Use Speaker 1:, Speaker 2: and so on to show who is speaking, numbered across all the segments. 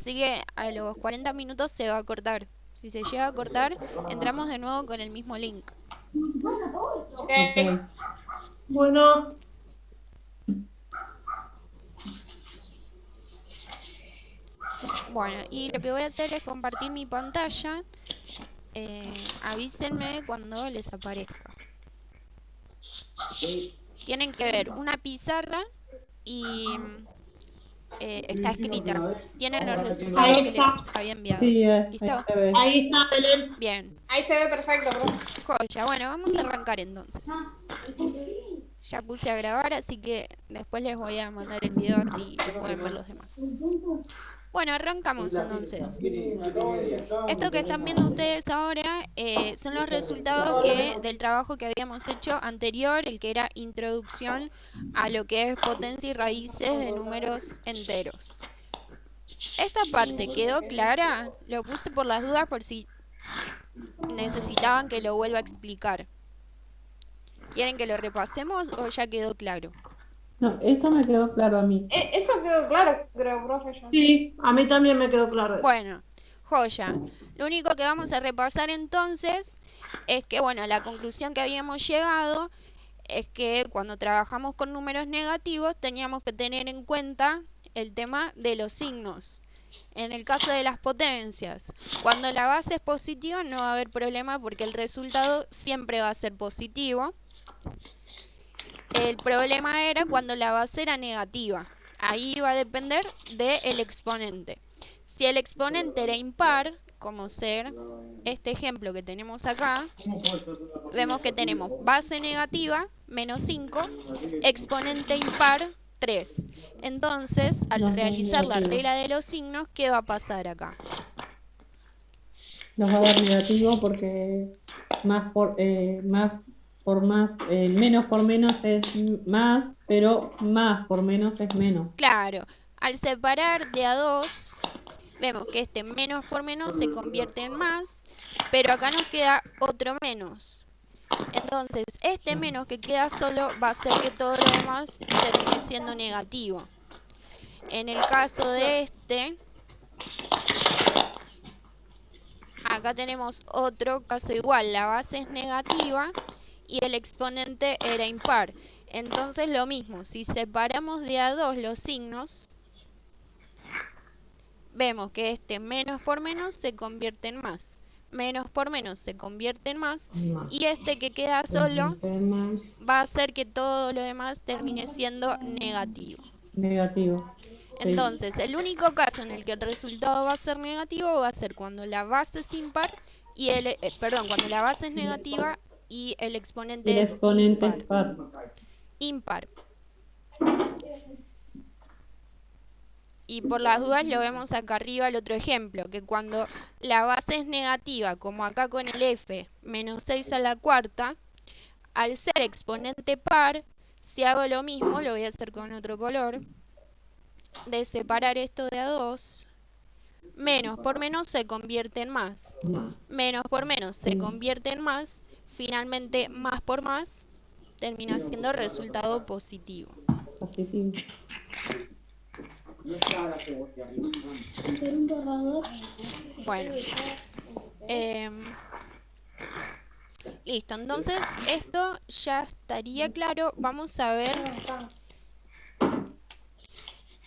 Speaker 1: Así que a los 40 minutos se va a cortar. Si se llega a cortar, entramos de nuevo con el mismo link.
Speaker 2: Ok.
Speaker 3: Bueno.
Speaker 1: Bueno, y lo que voy a hacer es compartir mi pantalla. Avísenme cuando les aparezca. Tienen que ver una pizarra y está escrita. Tienen los resultados que les había enviado.
Speaker 4: Sí,
Speaker 1: ¿Listo?
Speaker 3: Ahí está, Belén.
Speaker 1: Bien.
Speaker 2: Ahí se ve perfecto, bro.
Speaker 1: Joya. Bueno, vamos a arrancar entonces. Ya puse a grabar, así que después les voy a mandar el video así pueden ver los demás. Bueno, arrancamos entonces. Esto que están viendo ustedes ahora son los resultados del trabajo que habíamos hecho anterior, el que era introducción a lo que es potencia y raíces de números enteros. Esta parte quedó clara, lo puse por las dudas por si necesitaban que lo vuelva a explicar. ¿Quieren que lo repasemos o ya quedó claro?
Speaker 4: No, eso me quedó claro a mí.
Speaker 2: Eso quedó claro, creo, profe.
Speaker 3: Sí, a mí también me quedó claro eso.
Speaker 1: Bueno, joya. Lo único que vamos a repasar entonces es que, bueno, la conclusión que habíamos llegado es que cuando trabajamos con números negativos teníamos que tener en cuenta el tema de los signos. En el caso de las potencias, cuando la base es positiva no va a haber problema porque el resultado siempre va a ser positivo. El problema era cuando la base era negativa. Ahí va a depender del exponente. Si el exponente era impar, como ser este ejemplo que tenemos acá, vemos que tenemos base negativa, menos 5, exponente impar, 3. Entonces, al realizar la regla de los signos, ¿qué va a pasar acá?
Speaker 4: Nos va a dar negativo porque menos por menos es más, pero más por menos es menos.
Speaker 1: Claro, al separar de a 2, vemos que este menos por menos se convierte en más, pero acá nos queda otro menos. Entonces, este menos que queda solo va a hacer que todo lo demás termine siendo negativo. En el caso de este, acá tenemos otro caso igual, la base es negativa y el exponente era impar. Entonces lo mismo, si separamos de a 2 los signos, vemos que este menos por menos se convierte en más. Menos por menos se convierte en más. Y este que queda solo va a hacer que todo lo demás termine siendo negativo.
Speaker 4: Negativo.
Speaker 1: Entonces, el único caso en el que el resultado va a ser negativo va a ser cuando la base es impar y cuando la base es negativa y el exponente es impar. Y por las dudas lo vemos acá arriba el otro ejemplo, que cuando la base es negativa, como acá con el f, menos 6 a la cuarta, al ser exponente par, si hago lo mismo, lo voy a hacer con otro color, de separar esto de a 2, menos por menos se convierte en más. Menos por menos se convierte en más, finalmente más por más termina siendo resultado positivo. Bueno, listo, entonces esto ya estaría claro. Vamos a ver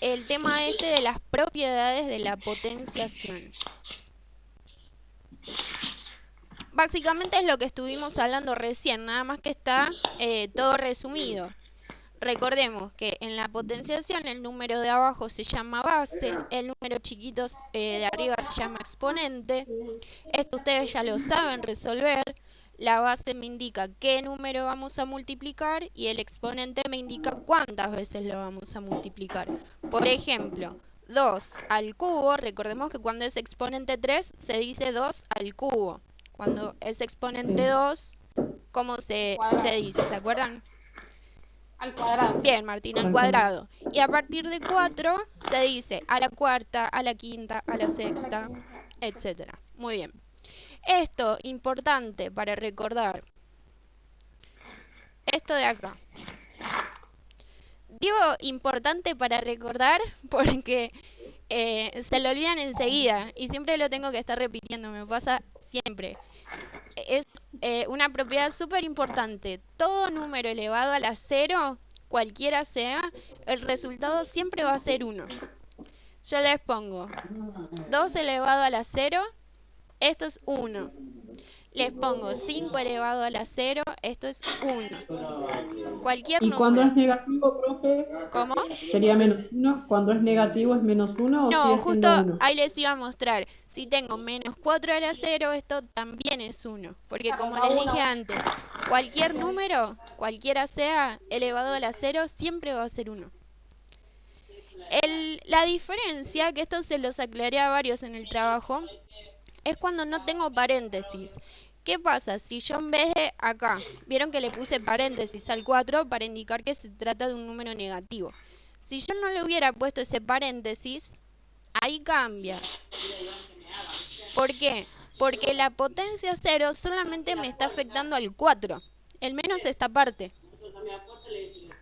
Speaker 1: el tema este de las propiedades de la potenciación. Básicamente es lo que estuvimos hablando recién, nada más que está todo resumido. Recordemos que en la potenciación el número de abajo se llama base, el número chiquito de arriba se llama exponente. Esto ustedes ya lo saben resolver. La base me indica qué número vamos a multiplicar y el exponente me indica cuántas veces lo vamos a multiplicar. Por ejemplo, 2 al cubo, recordemos que cuando es exponente 3 se dice 2 al cubo. Cuando es exponente 2, ¿cómo se dice? ¿Se acuerdan?
Speaker 2: Al cuadrado.
Speaker 1: Bien, Martín, al cuadrado. Y a partir de 4 se dice a la cuarta, a la quinta, a la sexta, etc. Muy bien. Esto, importante para recordar. Esto de acá. Digo importante para recordar porque se lo olvidan enseguida y siempre lo tengo que estar repitiendo, me pasa siempre. Es una propiedad súper importante. Todo número elevado a la 0, cualquiera sea, el resultado siempre va a ser 1. Yo les pongo 2 elevado a la 0, esto es 1. Les pongo 5 elevado a la 0, esto es 1. Cualquier
Speaker 4: ¿Y cuando
Speaker 1: número.
Speaker 4: es negativo, profe?
Speaker 1: ¿Cómo?
Speaker 4: ¿Sería menos 1? ¿Cuando es negativo es menos 1 o
Speaker 1: No,
Speaker 4: sigue
Speaker 1: justo
Speaker 4: siendo 1?
Speaker 1: ahí les iba a mostrar. Si tengo menos 4 a la 0, esto también es 1. Porque como les dije antes, cualquier número, cualquiera sea, elevado a la 0, siempre va a ser 1. La diferencia, que esto se los aclaré a varios en el trabajo, es cuando no tengo paréntesis. ¿Qué pasa? Si yo en vez de acá, vieron que le puse paréntesis al 4 para indicar que se trata de un número negativo. Si yo no le hubiera puesto ese paréntesis, ahí cambia. ¿Por qué? Porque la potencia 0 solamente me está afectando al 4. El menos esta parte.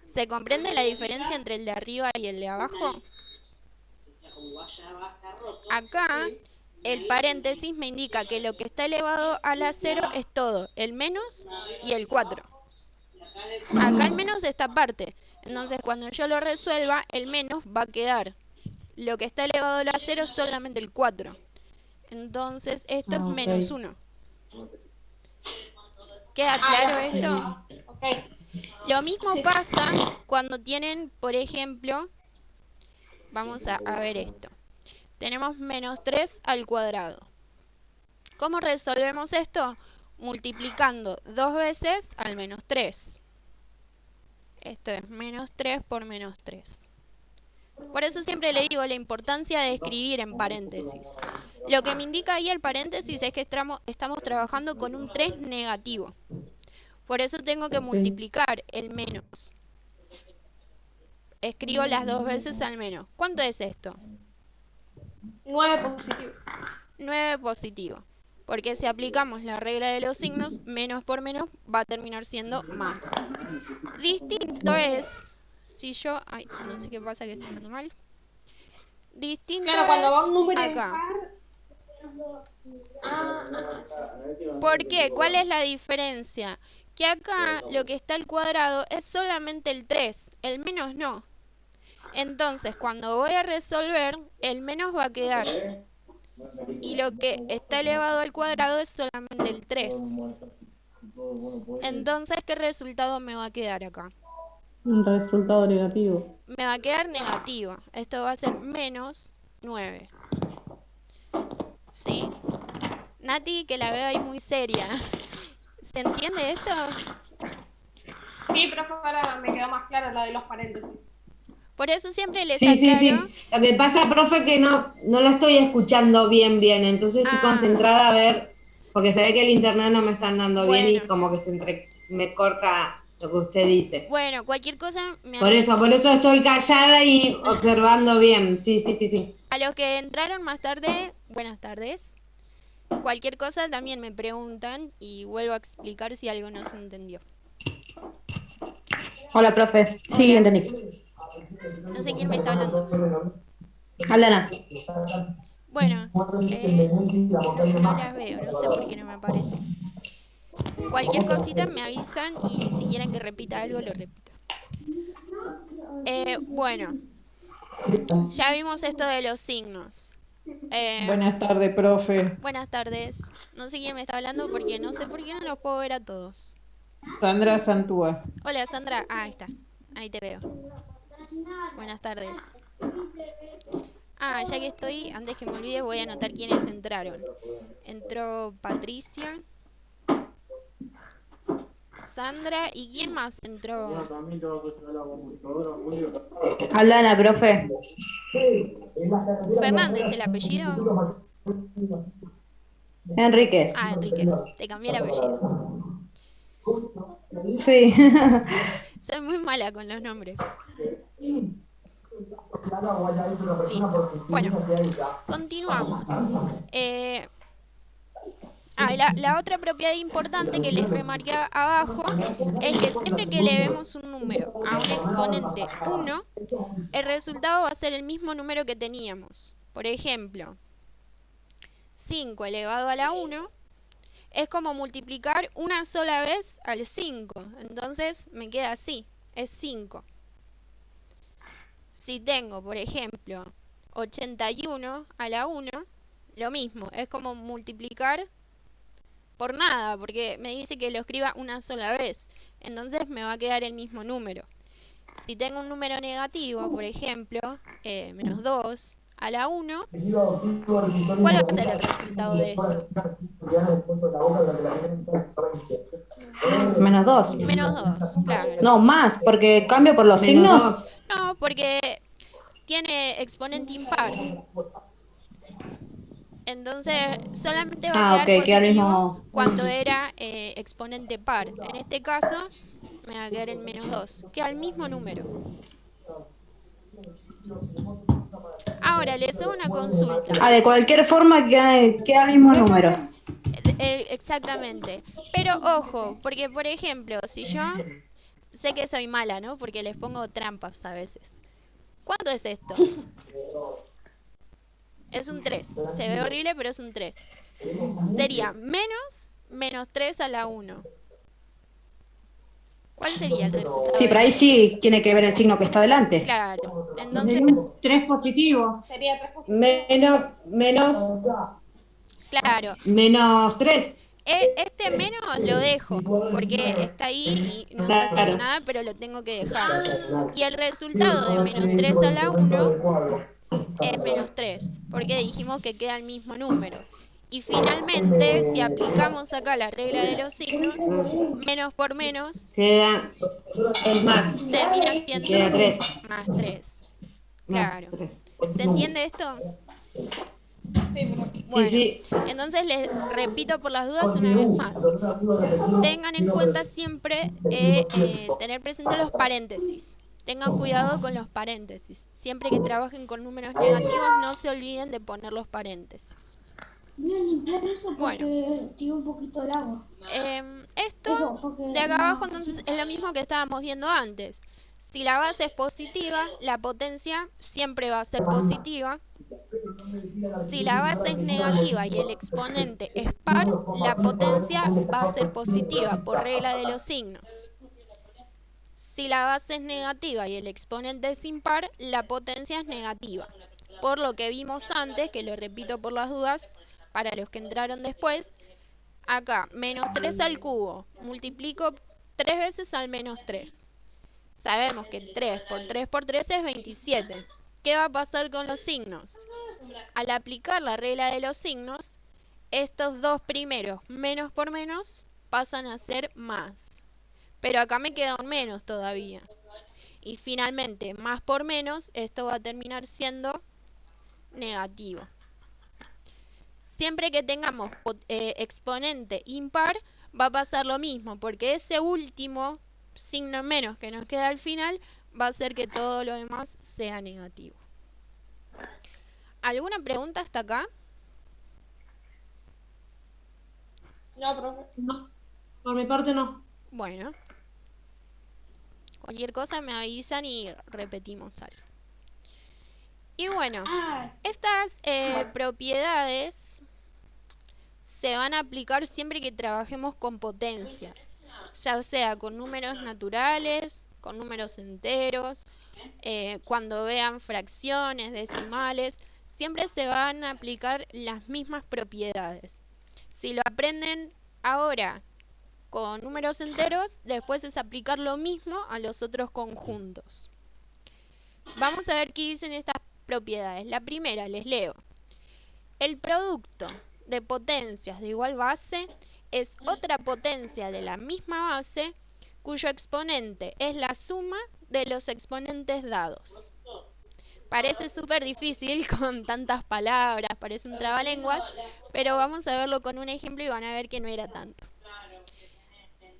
Speaker 1: ¿Se comprende la diferencia entre el de arriba y el de abajo? Acá el paréntesis me indica que lo que está elevado a la 0 es todo, el menos y el 4. Acá el menos esta parte. Entonces cuando yo lo resuelva, el menos va a quedar. Lo que está elevado a la 0 es solamente el 4. Entonces esto es menos 1. ¿Queda claro esto?
Speaker 2: Ok.
Speaker 1: Lo mismo pasa cuando tienen, por ejemplo, vamos a ver esto. Tenemos menos 3 al cuadrado. ¿Cómo resolvemos esto? Multiplicando 2 veces al menos 3. Esto es menos 3 por menos 3. Por eso siempre le digo la importancia de escribir en paréntesis. Lo que me indica ahí el paréntesis es que estamos trabajando con un 3 negativo. Por eso tengo que multiplicar el menos. Escribo las 2 veces al menos. ¿Cuánto es esto?
Speaker 2: 9 positivo.
Speaker 1: 9 positivo. Porque si aplicamos la regla de los signos, menos por menos va a terminar siendo más. Distinto es, si yo... Ay, no sé qué pasa que estoy hablando mal. Distinto
Speaker 2: Claro, cuando va un número
Speaker 1: es acá.
Speaker 2: impar.
Speaker 1: ¿Por qué? ¿Cuál es la diferencia? Que acá lo que está al cuadrado es solamente el 3, el menos no. Entonces, cuando voy a resolver, el menos va a quedar. Y lo que está elevado al cuadrado es solamente el 3. Entonces, ¿qué resultado me va a quedar acá?
Speaker 4: Un resultado negativo.
Speaker 1: Me va a quedar negativo. Esto va a ser menos 9. ¿Sí? Nati, que la veo ahí muy seria. ¿Se entiende esto?
Speaker 2: Sí, profe, ahora me quedó más claro la de los paréntesis.
Speaker 1: Por eso siempre les
Speaker 5: Sí, sí,
Speaker 1: aclaro.
Speaker 5: sí. Lo que pasa, profe, que no la estoy escuchando bien, entonces estoy concentrada a ver, porque se ve que el internet no me están dando bien y como que me corta lo que usted dice.
Speaker 1: Bueno, cualquier cosa me
Speaker 5: Por eso estoy callada y observando bien. Sí.
Speaker 1: A los que entraron más tarde, buenas tardes. Cualquier cosa también me preguntan y vuelvo a explicar si algo no se entendió.
Speaker 6: Hola, profe. Sí, entendí.
Speaker 1: No sé quién me está hablando.
Speaker 6: Aldana.
Speaker 1: Bueno, no las veo, no sé por qué no me aparece. Cualquier cosita me avisan y si quieren que repita algo, lo repito. Bueno, ya vimos esto de los signos.
Speaker 7: Buenas tardes, profe.
Speaker 1: Buenas tardes. No sé quién me está hablando porque no sé por qué no los puedo ver a todos.
Speaker 7: Sandra Santúa.
Speaker 1: Hola, Sandra. Ah, ahí está. Ahí te veo. Buenas tardes. Ah, ya que estoy, antes que me olvide, voy a anotar quiénes entraron. Entró Patricia, Sandra, ¿y quién más entró?
Speaker 6: Aldana, profe.
Speaker 1: Fernández, ¿el apellido?
Speaker 6: Enríquez.
Speaker 1: Ah, Enrique, te cambié el apellido.
Speaker 6: Sí.
Speaker 1: Soy muy mala con los nombres. Listo. Bueno, continuamos. La otra propiedad importante que les remarqué abajo es que siempre que le vemos un número a un exponente 1, el resultado va a ser el mismo número que teníamos. Por ejemplo, 5 elevado a la 1 es como multiplicar una sola vez al 5. Entonces me queda así, es 5. Si tengo, por ejemplo, 81 a la 1, lo mismo, es como multiplicar por nada, porque me dice que lo escriba una sola vez. Entonces me va a quedar el mismo número. Si tengo un número negativo, por ejemplo, menos 2 a la 1, ¿cuál va a ser el resultado de esto?
Speaker 6: Menos 2.
Speaker 1: Menos 2, claro.
Speaker 6: No, más, porque cambio por los
Speaker 5: Menos
Speaker 6: signos.
Speaker 5: 2.
Speaker 1: No, porque tiene exponente impar. Entonces solamente va a quedar
Speaker 6: queda el
Speaker 1: positivo
Speaker 6: mismo.
Speaker 1: cuando era exponente par. En este caso me va a quedar el menos 2. Queda el mismo número. Ahora les hago una consulta.
Speaker 6: De cualquier forma queda el mismo número.
Speaker 1: Exactamente. Pero ojo, porque por ejemplo, si yo sé que soy mala, ¿no? Porque les pongo trampas a veces. ¿Cuánto es esto? Es un 3. Se ve horrible, pero es un 3. Sería menos 3 a la 1. ¿Cuál sería el resultado?
Speaker 6: Sí, pero ahí sí tiene que ver el signo que está delante.
Speaker 1: Claro. Entonces,
Speaker 3: 3 positivo.
Speaker 2: Sería 3 positivo.
Speaker 1: claro.
Speaker 5: 3.
Speaker 1: Este menos lo dejo, porque está ahí y no está haciendo nada, pero lo tengo que dejar. Y el resultado de menos 3 a la 1 es menos 3, porque dijimos que queda el mismo número. Y finalmente, si aplicamos acá la regla de los signos, menos por menos
Speaker 5: Queda. Es más.
Speaker 1: termina siendo
Speaker 5: Queda 3.
Speaker 1: más 3. Claro.
Speaker 5: 3.
Speaker 1: ¿Se entiende esto?
Speaker 2: Sí,
Speaker 1: Bueno,
Speaker 5: sí.
Speaker 1: entonces les repito por las dudas una vez más. Tengan en cuenta siempre tener presente los paréntesis. Tengan cuidado con los paréntesis. Siempre que trabajen con números negativos, no se olviden de poner los paréntesis.
Speaker 8: Voy a limpiar eso porque
Speaker 1: Bueno.
Speaker 8: tiene un poquito de agua.
Speaker 1: Esto
Speaker 8: Eso, porque
Speaker 1: de acá abajo entonces es lo mismo que estábamos viendo antes. Si la base es positiva, la potencia siempre va a ser positiva. Si la base es negativa y el exponente es par, la potencia va a ser positiva por regla de los signos. Si la base es negativa y el exponente es impar, la potencia es negativa. Por lo que vimos antes, que lo repito por las dudas, para los que entraron después, acá, menos 3 al cubo, multiplico 3 veces al menos 3. Sabemos que 3 por 3 por 3 es 27. ¿Qué va a pasar con los signos? Al aplicar la regla de los signos, estos dos primeros, menos por menos, pasan a ser más. Pero acá me queda un menos todavía. Y finalmente, más por menos, esto va a terminar siendo negativo. Siempre que tengamos exponente impar, va a pasar lo mismo, porque ese último signo menos que nos queda al final va a hacer que todo lo demás sea negativo. ¿Alguna pregunta hasta acá?
Speaker 2: No, profe.
Speaker 3: No, por mi parte no.
Speaker 1: Bueno. Cualquier cosa me avisan y repetimos algo. Y bueno, estas propiedades se van a aplicar siempre que trabajemos con potencias, ya sea con números naturales, con números enteros, cuando vean fracciones, decimales, siempre se van a aplicar las mismas propiedades. Si lo aprenden ahora con números enteros, después es aplicar lo mismo a los otros conjuntos. Vamos a ver qué dicen estas propiedades. La primera, les leo. El producto de potencias de igual base es otra potencia de la misma base cuyo exponente es la suma de los exponentes dados. Parece súper difícil con tantas palabras, parece un trabalenguas, pero vamos a verlo con un ejemplo y van a ver que no era tanto.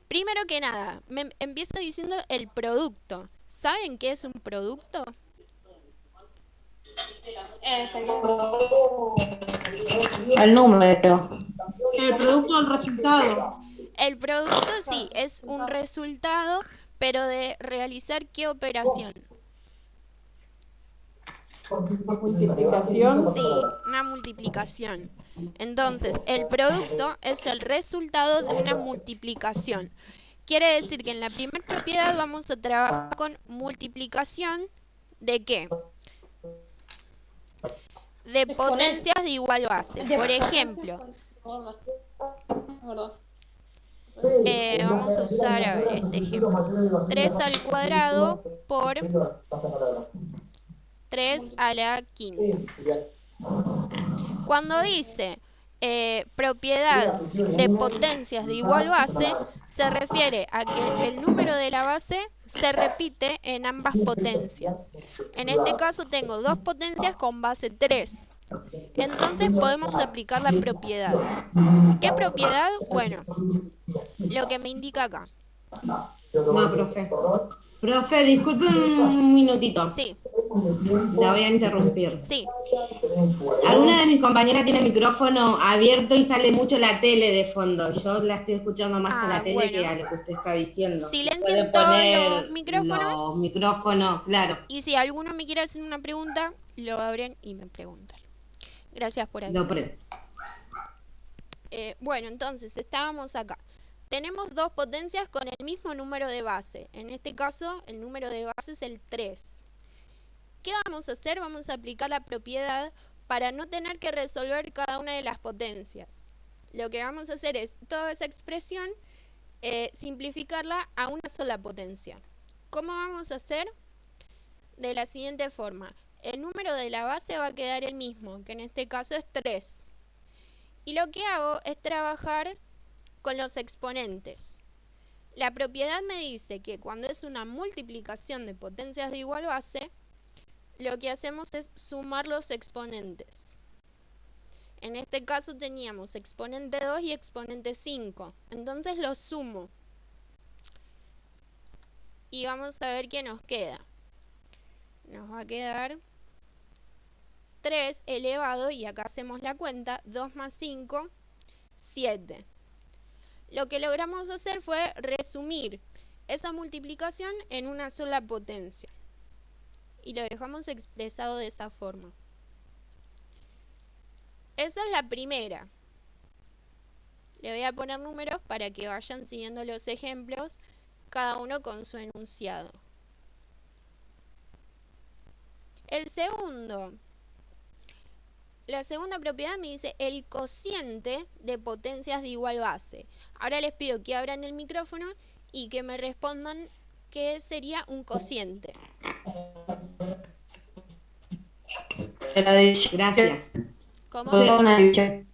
Speaker 1: Primero que nada, me empiezo diciendo el producto. ¿Saben qué es un producto?
Speaker 6: El número.
Speaker 3: El producto del resultado.
Speaker 1: El producto sí, es un resultado, pero de realizar ¿qué operación?
Speaker 7: Multiplicación.
Speaker 1: Sí, una multiplicación. Entonces, el producto es el resultado de una multiplicación. Quiere decir que en la primera propiedad vamos a trabajar con multiplicación ¿de qué? De potencias de igual base. Por ejemplo, vamos a usar, a ver, este ejemplo. 3 al cuadrado por 3 a la quinta. Cuando dice propiedad de potencias de igual base, se refiere a que el número de la base se repite en ambas potencias. En este caso tengo dos potencias con base 3. Entonces podemos aplicar la propiedad. ¿Qué propiedad? Bueno, lo que me indica acá.
Speaker 5: No, profe. Profe, disculpe un minutito.
Speaker 1: Sí.
Speaker 5: La voy a interrumpir.
Speaker 1: Sí.
Speaker 5: Alguna de mis compañeras tiene el micrófono abierto y sale mucho la tele de fondo. Yo la estoy escuchando más a la tele que a lo que usted está diciendo.
Speaker 1: Silencien todos los micrófonos.
Speaker 5: Los micrófonos, claro.
Speaker 1: Y si alguno me quiere hacer una pregunta, lo abren y me preguntan. Gracias por avisar. Bueno, entonces estábamos acá. Tenemos dos potencias con el mismo número de base. En este caso, el número de base es el 3. ¿Qué vamos a hacer? Vamos a aplicar la propiedad para no tener que resolver cada una de las potencias. Lo que vamos a hacer es toda esa expresión, simplificarla a una sola potencia. ¿Cómo vamos a hacer? De la siguiente forma. El número de la base va a quedar el mismo, que en este caso es 3. Y lo que hago es trabajar con los exponentes. La propiedad me dice que cuando es una multiplicación de potencias de igual base, lo que hacemos es sumar los exponentes. En este caso teníamos exponente 2 y exponente 5. Entonces los sumo. Y vamos a ver qué nos queda. Nos va a quedar 3 elevado, y acá hacemos la cuenta, 2 más 5, 7. Lo que logramos hacer fue resumir esa multiplicación en una sola potencia. Y lo dejamos expresado de esa forma. Esa es la primera. Le voy a poner números para que vayan siguiendo los ejemplos, cada uno con su enunciado. El segundo. La segunda propiedad me dice el cociente de potencias de igual base. Ahora les pido que abran el micrófono y que me respondan qué sería un cociente.
Speaker 6: La división.
Speaker 5: Gracias.
Speaker 1: ¿Cómo?
Speaker 6: Una división.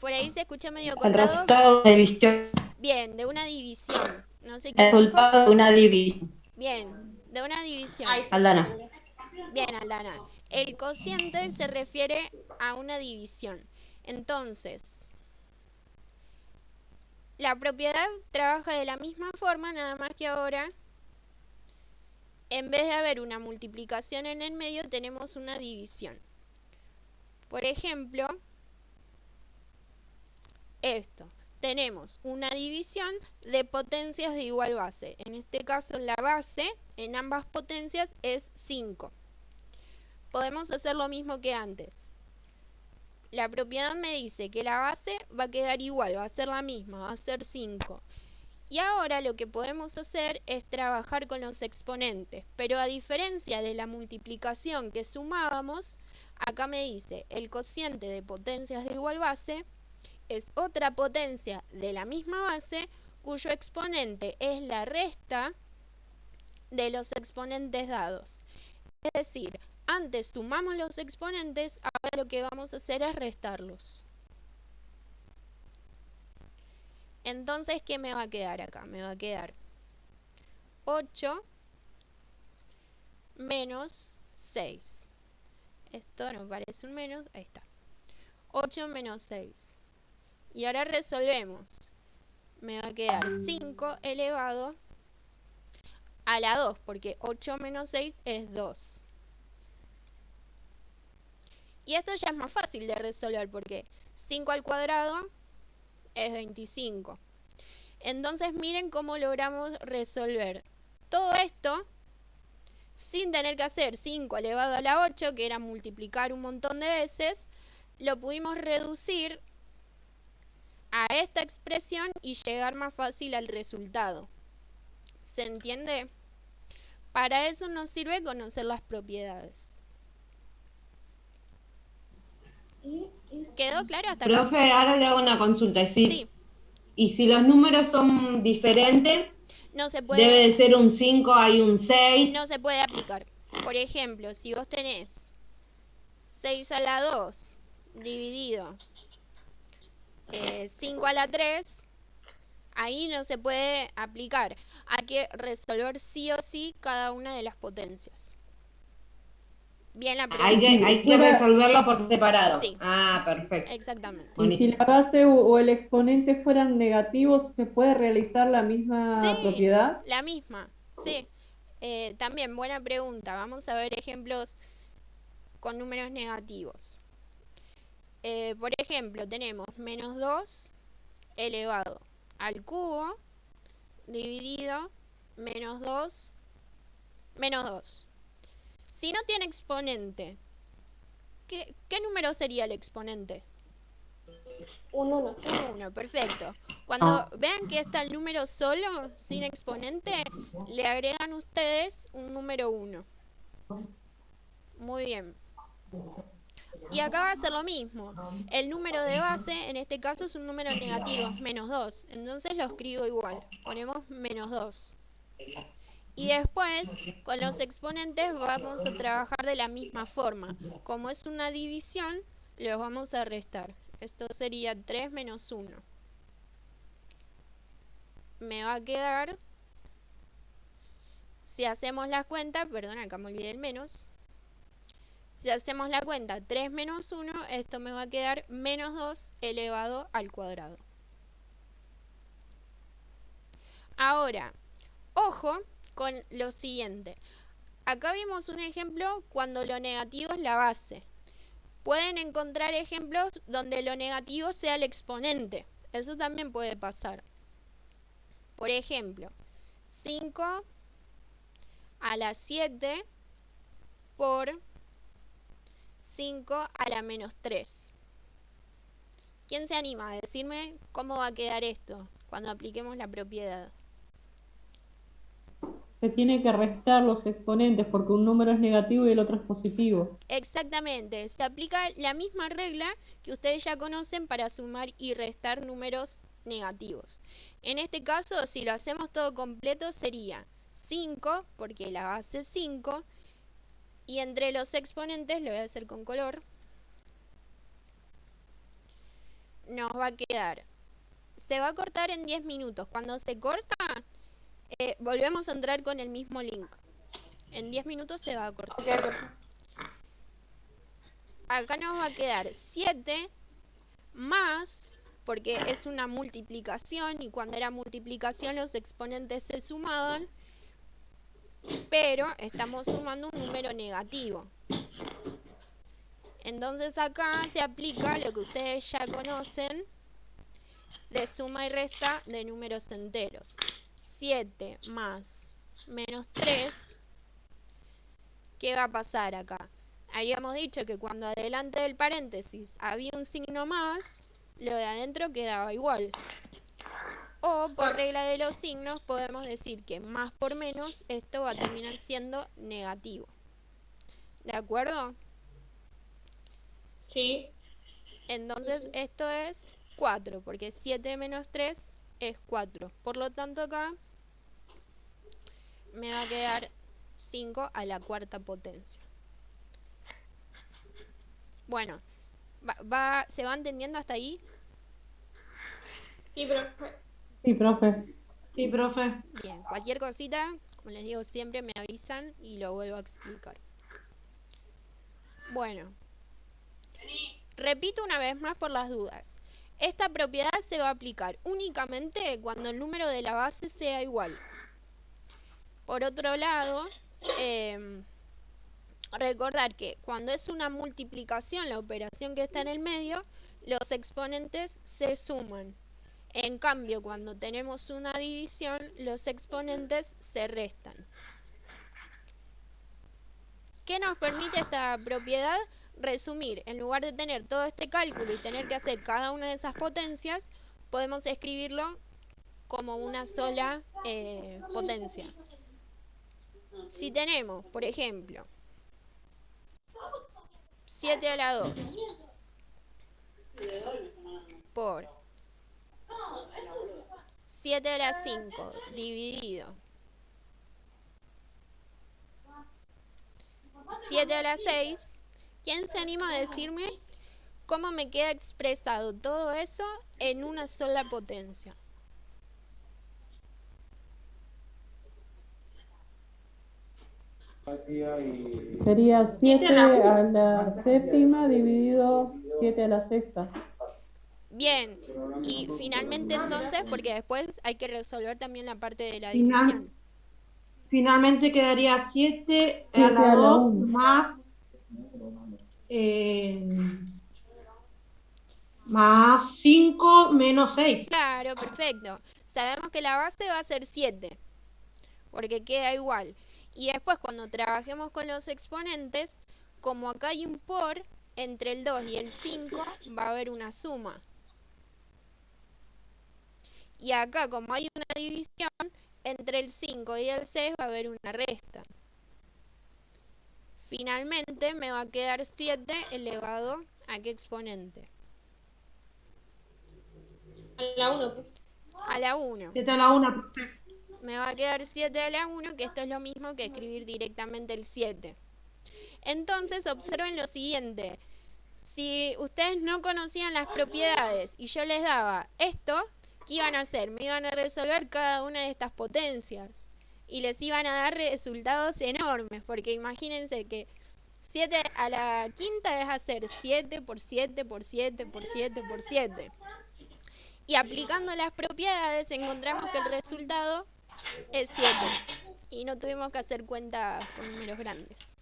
Speaker 1: Por ahí se escucha medio
Speaker 6: El
Speaker 1: cortado.
Speaker 6: resultado de división.
Speaker 1: Bien, de una división. No sé
Speaker 6: El
Speaker 1: qué dijo.
Speaker 6: resultado de una división.
Speaker 1: Bien, de una división.
Speaker 6: Aldana.
Speaker 1: Bien, Aldana. El cociente se refiere a una división. Entonces, la propiedad trabaja de la misma forma, nada más que ahora, en vez de haber una multiplicación en el medio, tenemos una división. Por ejemplo, esto. Tenemos una división de potencias de igual base. En este caso, la base en ambas potencias es 5. Podemos hacer lo mismo que antes. La propiedad me dice que la base va a quedar igual, va a ser la misma, va a ser 5. Y ahora lo que podemos hacer es trabajar con los exponentes. Pero a diferencia de la multiplicación que sumábamos, acá me dice el cociente de potencias de igual base es otra potencia de la misma base cuyo exponente es la resta de los exponentes dados. Es decir, antes sumamos los exponentes, ahora lo que vamos a hacer es restarlos. Entonces, ¿qué me va a quedar acá? Me va a quedar 8 menos 6. Esto nos parece un menos, ahí está. 8 menos 6. Y ahora resolvemos. Me va a quedar 5 elevado a la 2, porque 8 menos 6 es 2. Y esto ya es más fácil de resolver, porque 5 al cuadrado es 25. Entonces miren cómo logramos resolver todo esto sin tener que hacer 5 elevado a la 8, que era multiplicar un montón de veces, lo pudimos reducir a esta expresión y llegar más fácil al resultado. ¿Se entiende? Para eso nos sirve conocer las propiedades. ¿Quedó claro hasta acá?
Speaker 5: Profe, ahora le hago una consulta.
Speaker 1: Sí.
Speaker 5: Y si los números son diferentes,
Speaker 1: No se puede,
Speaker 5: debe de ser un 5, hay un 6.
Speaker 1: no se puede aplicar. Por ejemplo, si vos tenés 6 a la 2 dividido 5 a la 3, ahí no se puede aplicar. Hay que resolver sí o sí cada una de las potencias. Bien la pregunta.
Speaker 5: Hay que resolverlo por separado.
Speaker 1: Sí.
Speaker 5: Ah, perfecto.
Speaker 1: Exactamente.
Speaker 4: Y si
Speaker 5: Buenísimo.
Speaker 4: la base o el exponente fueran negativos, ¿se puede realizar la misma
Speaker 1: Sí,
Speaker 4: propiedad?
Speaker 1: la misma, sí. También, buena pregunta. Vamos a ver ejemplos con números negativos. Por ejemplo, tenemos menos 2 elevado al cubo dividido menos 2. Si no tiene exponente, ¿qué número sería el exponente?
Speaker 2: Un 1.
Speaker 1: Un 1, perfecto. Cuando vean que está el número solo, sin exponente, le agregan ustedes un número 1. Muy bien. Y acá va a ser lo mismo. El número de base, en este caso, es un número negativo, menos 2. Entonces lo escribo igual. Ponemos menos 2. Y después, con los exponentes, vamos a trabajar de la misma forma. Como es una división, los vamos a restar. Esto sería 3 menos 1. Me va a quedar, si hacemos la cuenta, perdón, acá me olvidé el menos. Si hacemos la cuenta 3 menos 1, esto me va a quedar menos 2 elevado al cuadrado. Ahora, ojo con lo siguiente. Acá vimos un ejemplo cuando lo negativo es la base. Pueden encontrar ejemplos donde lo negativo sea el exponente. Eso también puede pasar. Por ejemplo, 5 a la 7 por 5 a la menos 3. ¿Quién se anima a decirme cómo va a quedar esto cuando apliquemos la propiedad?
Speaker 4: Se tiene que restar los exponentes porque un número es negativo y el otro es positivo.
Speaker 1: Exactamente, se aplica la misma regla que ustedes ya conocen para sumar y restar números negativos. En este caso, si lo hacemos todo completo, sería 5, porque la base es 5, y entre los exponentes, lo voy a hacer con color, nos va a quedar, se va a cortar en 10 minutos. Cuando se corta, volvemos a entrar con el mismo link. En 10 minutos se va a cortar.
Speaker 2: Okay, perfecto.
Speaker 1: Acá nos va a quedar 7 más, porque es una multiplicación, y cuando era multiplicación los exponentes se sumaban, pero estamos sumando un número negativo. Entonces acá se aplica lo que ustedes ya conocen de suma y resta de números enteros. 7 más menos 3, ¿qué va a pasar acá? Habíamos dicho que cuando adelante del paréntesis había un signo más, lo de adentro quedaba igual. O por regla de los signos podemos decir que más por menos esto va a terminar siendo negativo. ¿De acuerdo?
Speaker 2: Sí.
Speaker 1: Entonces esto es 4, porque 7 menos 3 es 4. Por lo tanto acá me va a quedar 5 a la cuarta potencia. Bueno, ¿se va entendiendo hasta ahí?
Speaker 2: Sí, profe.
Speaker 4: Sí, profe.
Speaker 3: Sí, profe.
Speaker 1: Bien, cualquier cosita, como les digo siempre, me avisan y lo vuelvo a explicar. Bueno, repito una vez más por las dudas. Esta propiedad se va a aplicar únicamente cuando el número de la base sea igual. Por otro lado, recordar que cuando es una multiplicación, la operación que está en el medio, los exponentes se suman. En cambio, cuando tenemos una división, los exponentes se restan. ¿Qué nos permite esta propiedad? Resumir, en lugar de tener todo este cálculo y tener que hacer cada una de esas potencias, podemos escribirlo como una sola potencia. Si tenemos, por ejemplo, 7 a la 2 por 7 a la 5 dividido 7 a la 6, ¿quién se anima a decirme cómo me queda expresado todo eso en una sola potencia?
Speaker 4: Sería 7 a la séptima dividido 7 a la sexta.
Speaker 1: Bien, y finalmente entonces, porque después hay que resolver también la parte de la división.
Speaker 3: Finalmente quedaría 7 a
Speaker 4: 7
Speaker 3: la
Speaker 4: a la
Speaker 3: 2
Speaker 4: 1.
Speaker 3: más 5 menos 6.
Speaker 1: Claro, perfecto. Sabemos que la base va a ser 7, porque queda igual. Y después cuando trabajemos con los exponentes, como acá hay un por, entre el 2 y el 5 va a haber una suma. Y acá como hay una división, entre el 5 y el 6 va a haber una resta. Finalmente me va a quedar 7 elevado a qué exponente.
Speaker 2: A la 1.
Speaker 1: A la 1.
Speaker 3: 7 a la 1.
Speaker 1: Me va a quedar 7 a la 1, que esto es lo mismo que escribir directamente el 7. Entonces observen lo siguiente. Si ustedes no conocían las propiedades y yo les daba esto, ¿qué iban a hacer? Me iban a resolver cada una de estas potencias y les iban a dar resultados enormes, porque imagínense que 7 a la quinta es hacer 7 por 7 por 7 por 7 por 7. Y aplicando las propiedades encontramos que el resultado es 7. Y no tuvimos que hacer cuenta con números grandes.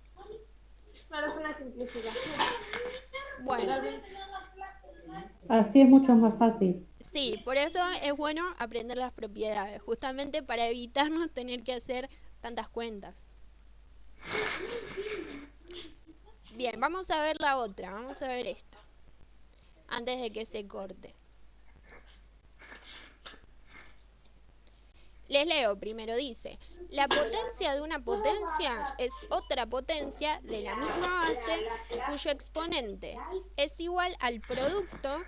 Speaker 2: Claro, es una simplificación.
Speaker 1: Bueno.
Speaker 4: Así es mucho más fácil.
Speaker 1: Sí, por eso es bueno aprender las propiedades, justamente para evitarnos tener que hacer tantas cuentas. Bien, vamos a ver la otra, vamos a ver esta, antes de que se corte. Les leo primero, dice, la potencia de una potencia es otra potencia de la misma base cuyo exponente es igual al producto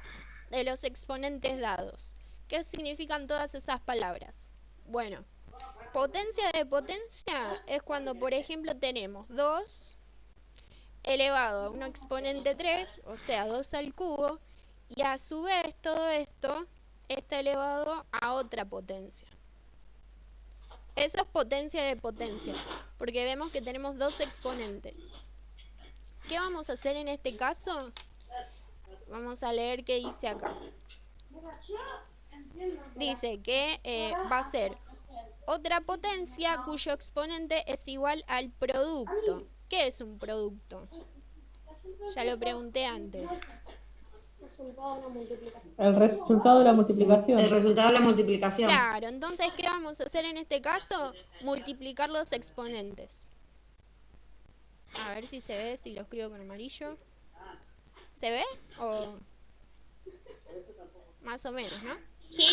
Speaker 1: de los exponentes dados. ¿Qué significan todas esas palabras? Bueno, potencia de potencia es cuando, por ejemplo, tenemos 2 elevado a un exponente 3, o sea, 2 al cubo, y a su vez todo esto está elevado a otra potencia. Eso es potencia de potencia, porque vemos que tenemos 2 exponentes. ¿Qué vamos a hacer en este caso? Vamos a leer qué dice acá. Dice que va a ser otra potencia cuyo exponente es igual al producto. ¿Qué es un producto? Ya lo pregunté antes.
Speaker 4: El resultado de la multiplicación.
Speaker 5: El resultado de la multiplicación.
Speaker 1: Claro, entonces, ¿qué vamos a hacer en este caso? Multiplicar los exponentes. A ver si se ve, si lo escribo con amarillo. ¿Se ve? O más o menos, ¿no?
Speaker 2: Sí.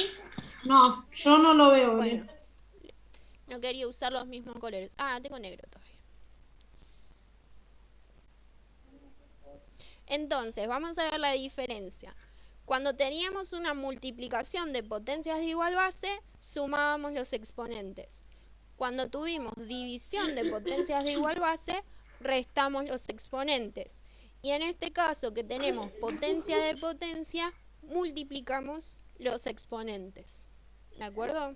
Speaker 3: No, yo no lo veo.
Speaker 1: Bueno, no quería usar los mismos colores. Ah, tengo negro todavía. Entonces, vamos a ver la diferencia. Cuando teníamos una multiplicación de potencias de igual base, sumábamos los exponentes. Cuando tuvimos división de potencias de igual base, restamos los exponentes. Y en este caso, que tenemos potencia de potencia, multiplicamos los exponentes. ¿De acuerdo?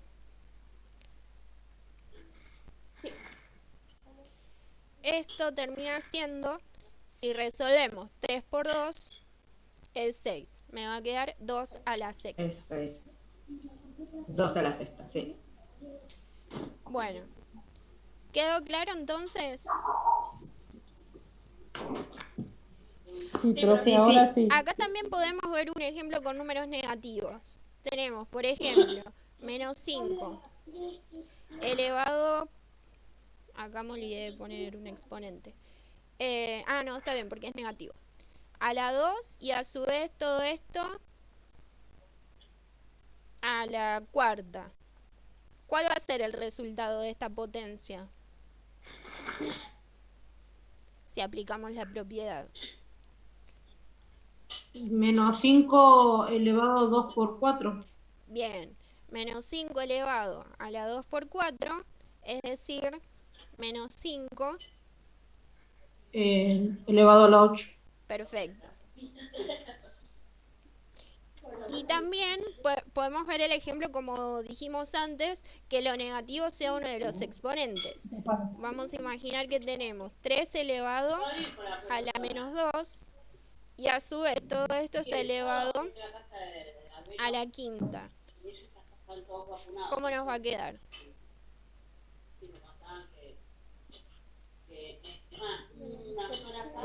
Speaker 1: Esto termina siendo, si resolvemos 3 por 2, es 6. Me va a quedar 2 a la sexta.
Speaker 5: Eso es. 2 a la sexta, sí.
Speaker 1: Bueno, ¿quedó claro entonces?
Speaker 4: Sí, profe,
Speaker 5: Sí,
Speaker 4: ahora sí.
Speaker 1: Acá también podemos ver un ejemplo con números negativos. Tenemos, por ejemplo, menos 5 elevado, acá me olvidé de poner un exponente, no, está bien, porque es negativo. A la 2 y a su vez todo esto a la cuarta. ¿Cuál va a ser el resultado de esta potencia? Si aplicamos la propiedad.
Speaker 3: Menos 5 elevado a 2 por 4.
Speaker 1: Bien, menos 5 elevado a la 2 por 4, es decir, menos 5
Speaker 3: elevado a la 8.
Speaker 1: Perfecto. Y también podemos ver el ejemplo, como dijimos antes, que lo negativo sea uno de los exponentes. Vamos a imaginar que tenemos 3 elevado a la menos 2 y a su vez todo esto está elevado a la quinta. ¿Cómo nos va a quedar?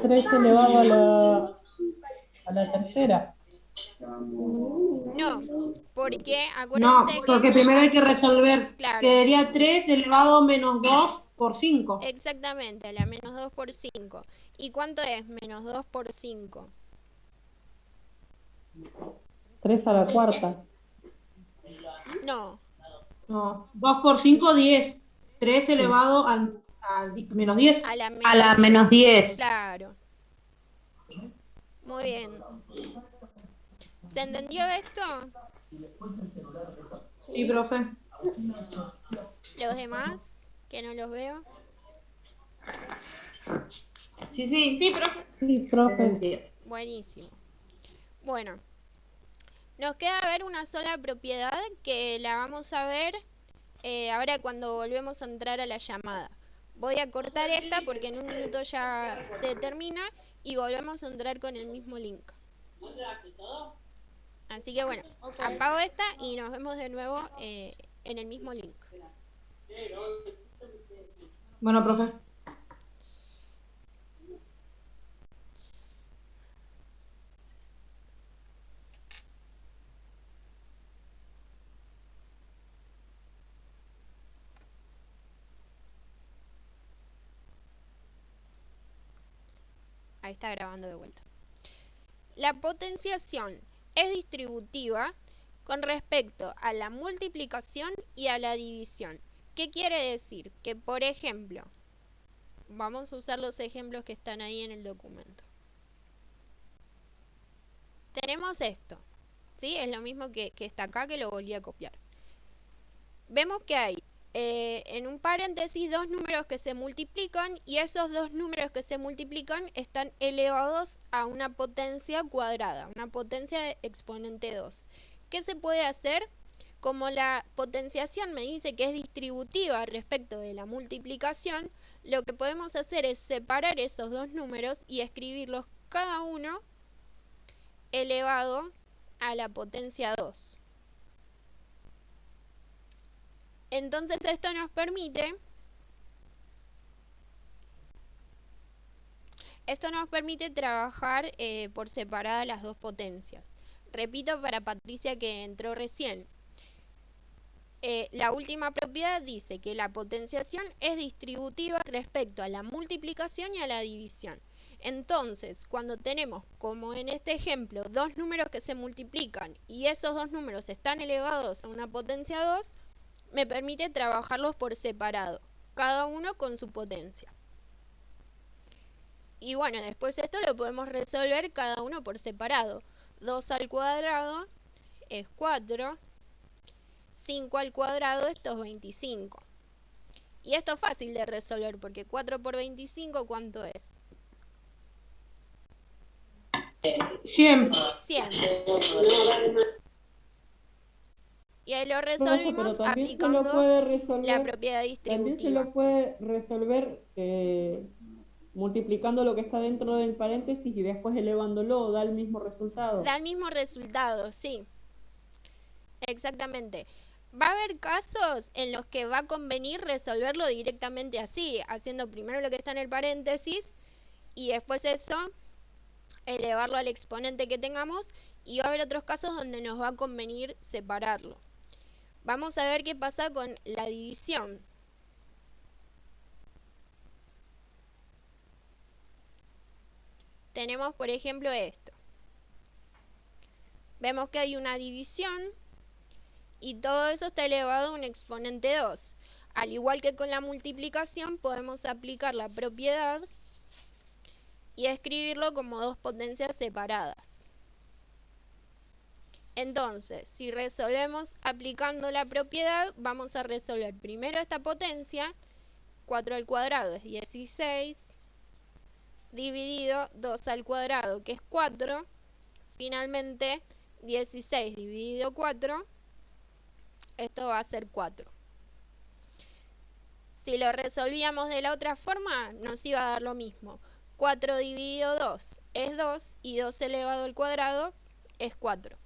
Speaker 4: 3 elevado a la tercera.
Speaker 1: No, porque
Speaker 3: No,
Speaker 1: acuérdense
Speaker 3: porque primero hay que resolver.
Speaker 1: Claro.
Speaker 3: Quedaría 3 elevado a menos 2 por 5.
Speaker 1: Exactamente, la menos 2 por 5. ¿Y cuánto es menos 2 por 5?
Speaker 4: 3 a la cuarta.
Speaker 1: No,
Speaker 3: No, 2 por 5, 10. 3 elevado al menos 10.
Speaker 1: a la
Speaker 6: A la menos 10.
Speaker 1: Claro. Muy bien. ¿Se entendió esto?
Speaker 3: Sí, profe.
Speaker 1: ¿Los demás? Que no los veo.
Speaker 5: Sí, sí.
Speaker 2: Sí, profe.
Speaker 4: Sí, profe.
Speaker 5: Entendido.
Speaker 1: Buenísimo. Bueno, nos queda ver una sola propiedad que la vamos a ver ahora cuando volvemos a entrar a la llamada. Voy a cortar esta porque en un minuto ya se termina y volvemos a entrar con el mismo link. Así que bueno, apago esta y nos vemos de nuevo en el mismo link.
Speaker 3: Bueno, profe.
Speaker 1: Ahí está grabando de vuelta. La potenciación es distributiva con respecto a la multiplicación y a la división. ¿Qué quiere decir? Que, por ejemplo, vamos a usar los ejemplos que están ahí en el documento. Tenemos esto, ¿sí? Es lo mismo que está acá, que lo volví a copiar. Vemos que hay en un paréntesis 2 números que se multiplican y esos 2 números que se multiplican están elevados a una potencia cuadrada, una potencia de exponente 2. ¿Qué se puede hacer? Como la potenciación me dice que es distributiva respecto de la multiplicación, lo que podemos hacer es separar esos 2 números y escribirlos cada uno elevado a la potencia 2. Entonces esto nos permite trabajar por separada las dos potencias. Repito para Patricia que entró recién. La última propiedad dice que la potenciación es distributiva respecto a la multiplicación y a la división. Entonces, cuando tenemos, como en este ejemplo, 2 números que se multiplican y esos 2 números están elevados a una potencia 2, me permite trabajarlos por separado, cada uno con su potencia. Y bueno, después esto lo podemos resolver cada uno por separado. 2 al cuadrado es 4, 5 al cuadrado esto es 25. Y esto es fácil de resolver porque 4 por 25, ¿cuánto es?
Speaker 3: 100.
Speaker 1: 100. Y ahí lo resolvimos
Speaker 4: Pero también
Speaker 1: aplicando
Speaker 4: se lo puede resolver,
Speaker 1: la propiedad
Speaker 4: también se
Speaker 1: distributiva.
Speaker 4: lo puede resolver multiplicando lo que está dentro del paréntesis y después elevándolo, da el mismo resultado.
Speaker 1: Da el mismo resultado, sí. Exactamente. Va a haber casos en los que va a convenir resolverlo directamente así, haciendo primero lo que está en el paréntesis y después eso, elevarlo al exponente que tengamos, y va a haber otros casos donde nos va a convenir separarlo. Vamos a ver qué pasa con la división. tenemos, por ejemplo, esto. Vemos que hay una división y todo eso está elevado a un exponente 2. Al igual que con la multiplicación, podemos aplicar la propiedad y escribirlo como dos potencias separadas. Entonces, si resolvemos aplicando la propiedad, vamos a resolver primero esta potencia. 4 al cuadrado es 16, dividido 2 al cuadrado, que es 4. Finalmente, 16 dividido 4, esto va a ser 4. Si lo resolvíamos de la otra forma, nos iba a dar lo mismo. 4 dividido 2 es 2 y 2 elevado al cuadrado es 4.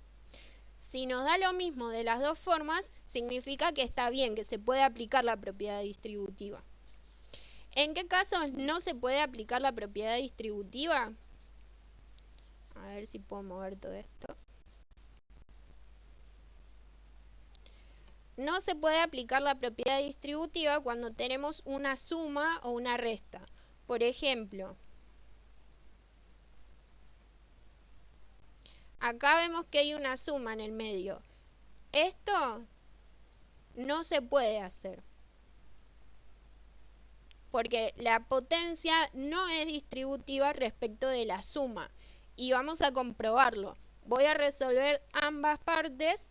Speaker 1: Si nos da lo mismo de las dos formas, significa que está bien, que se puede aplicar la propiedad distributiva. ¿En qué casos no se puede aplicar la propiedad distributiva? A ver si puedo mover todo esto. No se puede aplicar la propiedad distributiva cuando tenemos una suma o una resta. Por ejemplo, acá vemos que hay una suma en el medio. Esto no se puede hacer, porque la potencia no es distributiva respecto de la suma. Y vamos a comprobarlo. Voy a resolver ambas partes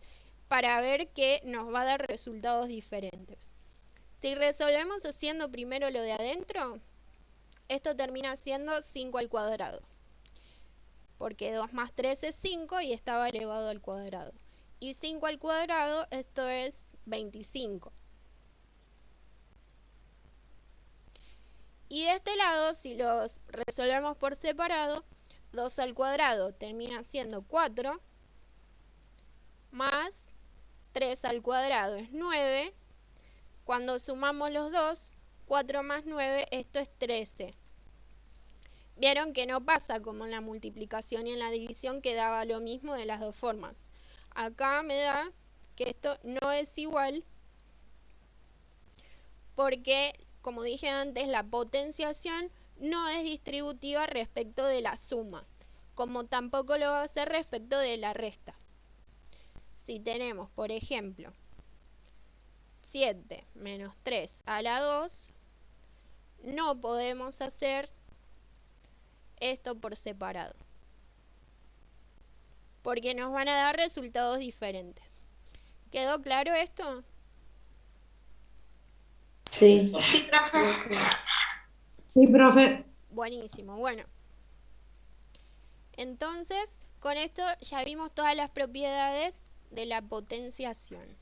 Speaker 1: para ver que nos va a dar resultados diferentes. Si resolvemos haciendo primero lo de adentro, esto termina siendo 5 al cuadrado. Porque 2 más 3 es 5 y estaba elevado al cuadrado. Y 5 al cuadrado, esto es 25. Y de este lado, si los resolvemos por separado, 2 al cuadrado termina siendo 4, más 3 al cuadrado es 9. Cuando sumamos los dos, 4 más 9, esto es 13. Vieron que no pasa como en la multiplicación y en la división, que daba lo mismo de las dos formas. Acá me da que esto no es igual, porque, como dije antes, la potenciación no es distributiva respecto de la suma, como tampoco lo va a ser respecto de la resta. Si tenemos, por ejemplo, 7 menos 3 a la 2, no podemos hacer esto por separado, porque nos van a dar resultados diferentes. ¿Quedó claro esto?
Speaker 6: Sí.
Speaker 3: Sí, profe.
Speaker 1: Buenísimo, bueno. Entonces, con esto ya vimos todas las propiedades de la potenciación.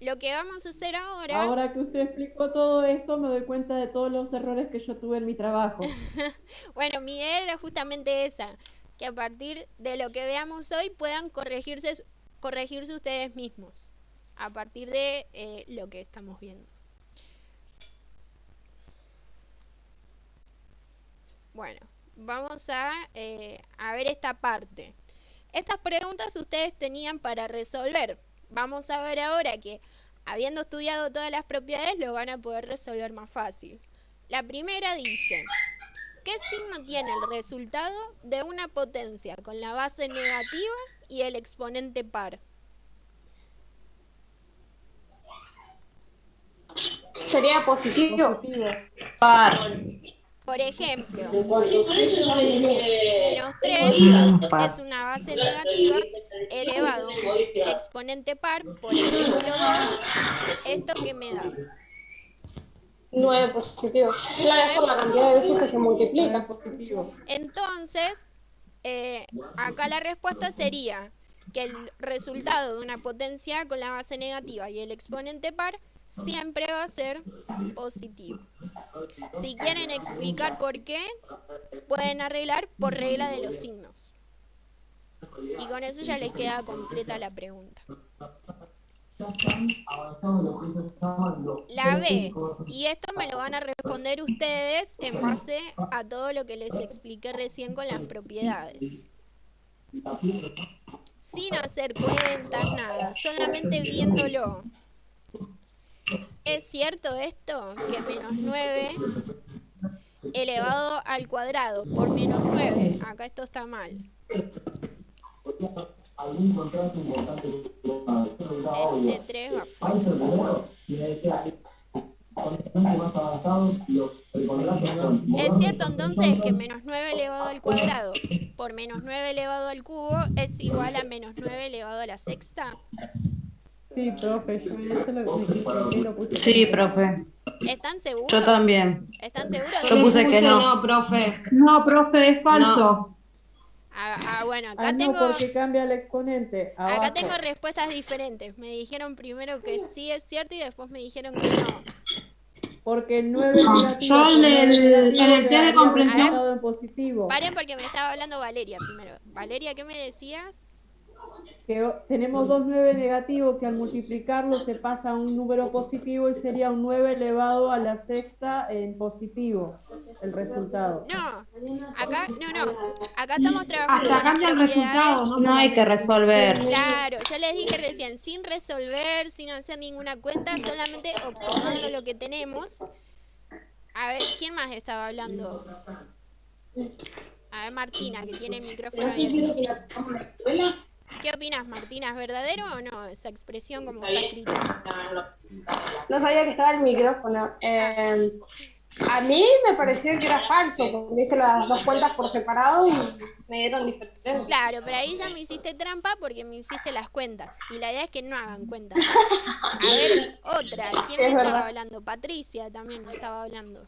Speaker 1: Lo que vamos a hacer ahora...
Speaker 4: Ahora que usted explicó todo esto, me doy cuenta de todos los errores que yo tuve en mi trabajo.
Speaker 1: Bueno, mi idea era justamente esa, que a partir de lo que veamos hoy puedan corregirse ustedes mismos, a partir de lo que estamos viendo. Bueno, vamos a ver esta parte. Estas preguntas ustedes tenían para resolver. Vamos a ver ahora que, habiendo estudiado todas las propiedades, lo van a poder resolver más fácil. La primera dice, ¿qué signo tiene el resultado de una potencia con la base negativa y el exponente par?
Speaker 2: Sería positivo.
Speaker 6: Par.
Speaker 1: Por ejemplo, menos 3 es una base negativa elevado a un exponente par, por ejemplo 2. ¿Esto qué me da?
Speaker 2: 9 positivo. Claro, es por la cantidad de veces que se multiplica.
Speaker 1: Entonces, acá la respuesta sería que el resultado de una potencia con la base negativa y el exponente par siempre va a ser positivo. Si quieren explicar por qué, pueden arreglar por regla de los signos. Y con eso ya les queda completa la pregunta. La B, y esto me lo van a responder ustedes en base a todo lo que les expliqué recién con las propiedades. Sin hacer cuentas, nada, solamente viéndolo. ¿Es cierto esto? Que menos 9 elevado al cuadrado por menos 9. Acá esto está mal. Este 3 va afuera. Es cierto entonces que menos 9 elevado al cuadrado por menos 9 elevado al cubo es igual a menos 9 elevado a la sexta.
Speaker 4: Sí, profe, yo eso lo equivoqué, lo puse.
Speaker 6: Sí, profe.
Speaker 1: ¿Están seguros?
Speaker 6: Yo también.
Speaker 1: ¿Están seguros?
Speaker 6: Yo puse que no.
Speaker 5: No, profe.
Speaker 3: No, profe, es falso.
Speaker 1: Bueno, acá
Speaker 4: no,
Speaker 1: tengo...
Speaker 4: porque cambia el exponente. Abajo.
Speaker 1: Acá tengo respuestas diferentes. Me dijeron primero que sí es cierto y después me dijeron que no.
Speaker 4: Porque el 9 negativo.
Speaker 3: Yo en el test de comprensión.
Speaker 4: En positivo.
Speaker 1: Paren porque me estaba hablando Valeria primero. Valeria, ¿qué me decías?
Speaker 4: Que tenemos dos 9 negativos que al multiplicarlo se pasa a un número positivo y sería un 9 elevado a la sexta en positivo el resultado.
Speaker 1: No, acá acá estamos trabajando.
Speaker 3: Hasta cambia el resultado,
Speaker 6: No hay que resolver.
Speaker 1: Claro, yo les dije recién, sin resolver, sin hacer ninguna cuenta, solamente observando lo que tenemos. A ver, ¿quién más estaba hablando? A ver, Martina, que tiene el micrófono abierto. ¿Qué opinas, Martina? ¿Es verdadero o no esa expresión como está escrita?
Speaker 2: No sabía que estaba el micrófono. A mí me pareció que era falso, porque hice las dos cuentas por separado y me dieron diferentes.
Speaker 1: Claro, pero ahí ya me hiciste trampa porque me hiciste las cuentas. Y la idea es que no hagan cuentas. A ver, otra. ¿Quién me estaba hablando? Patricia también me estaba hablando.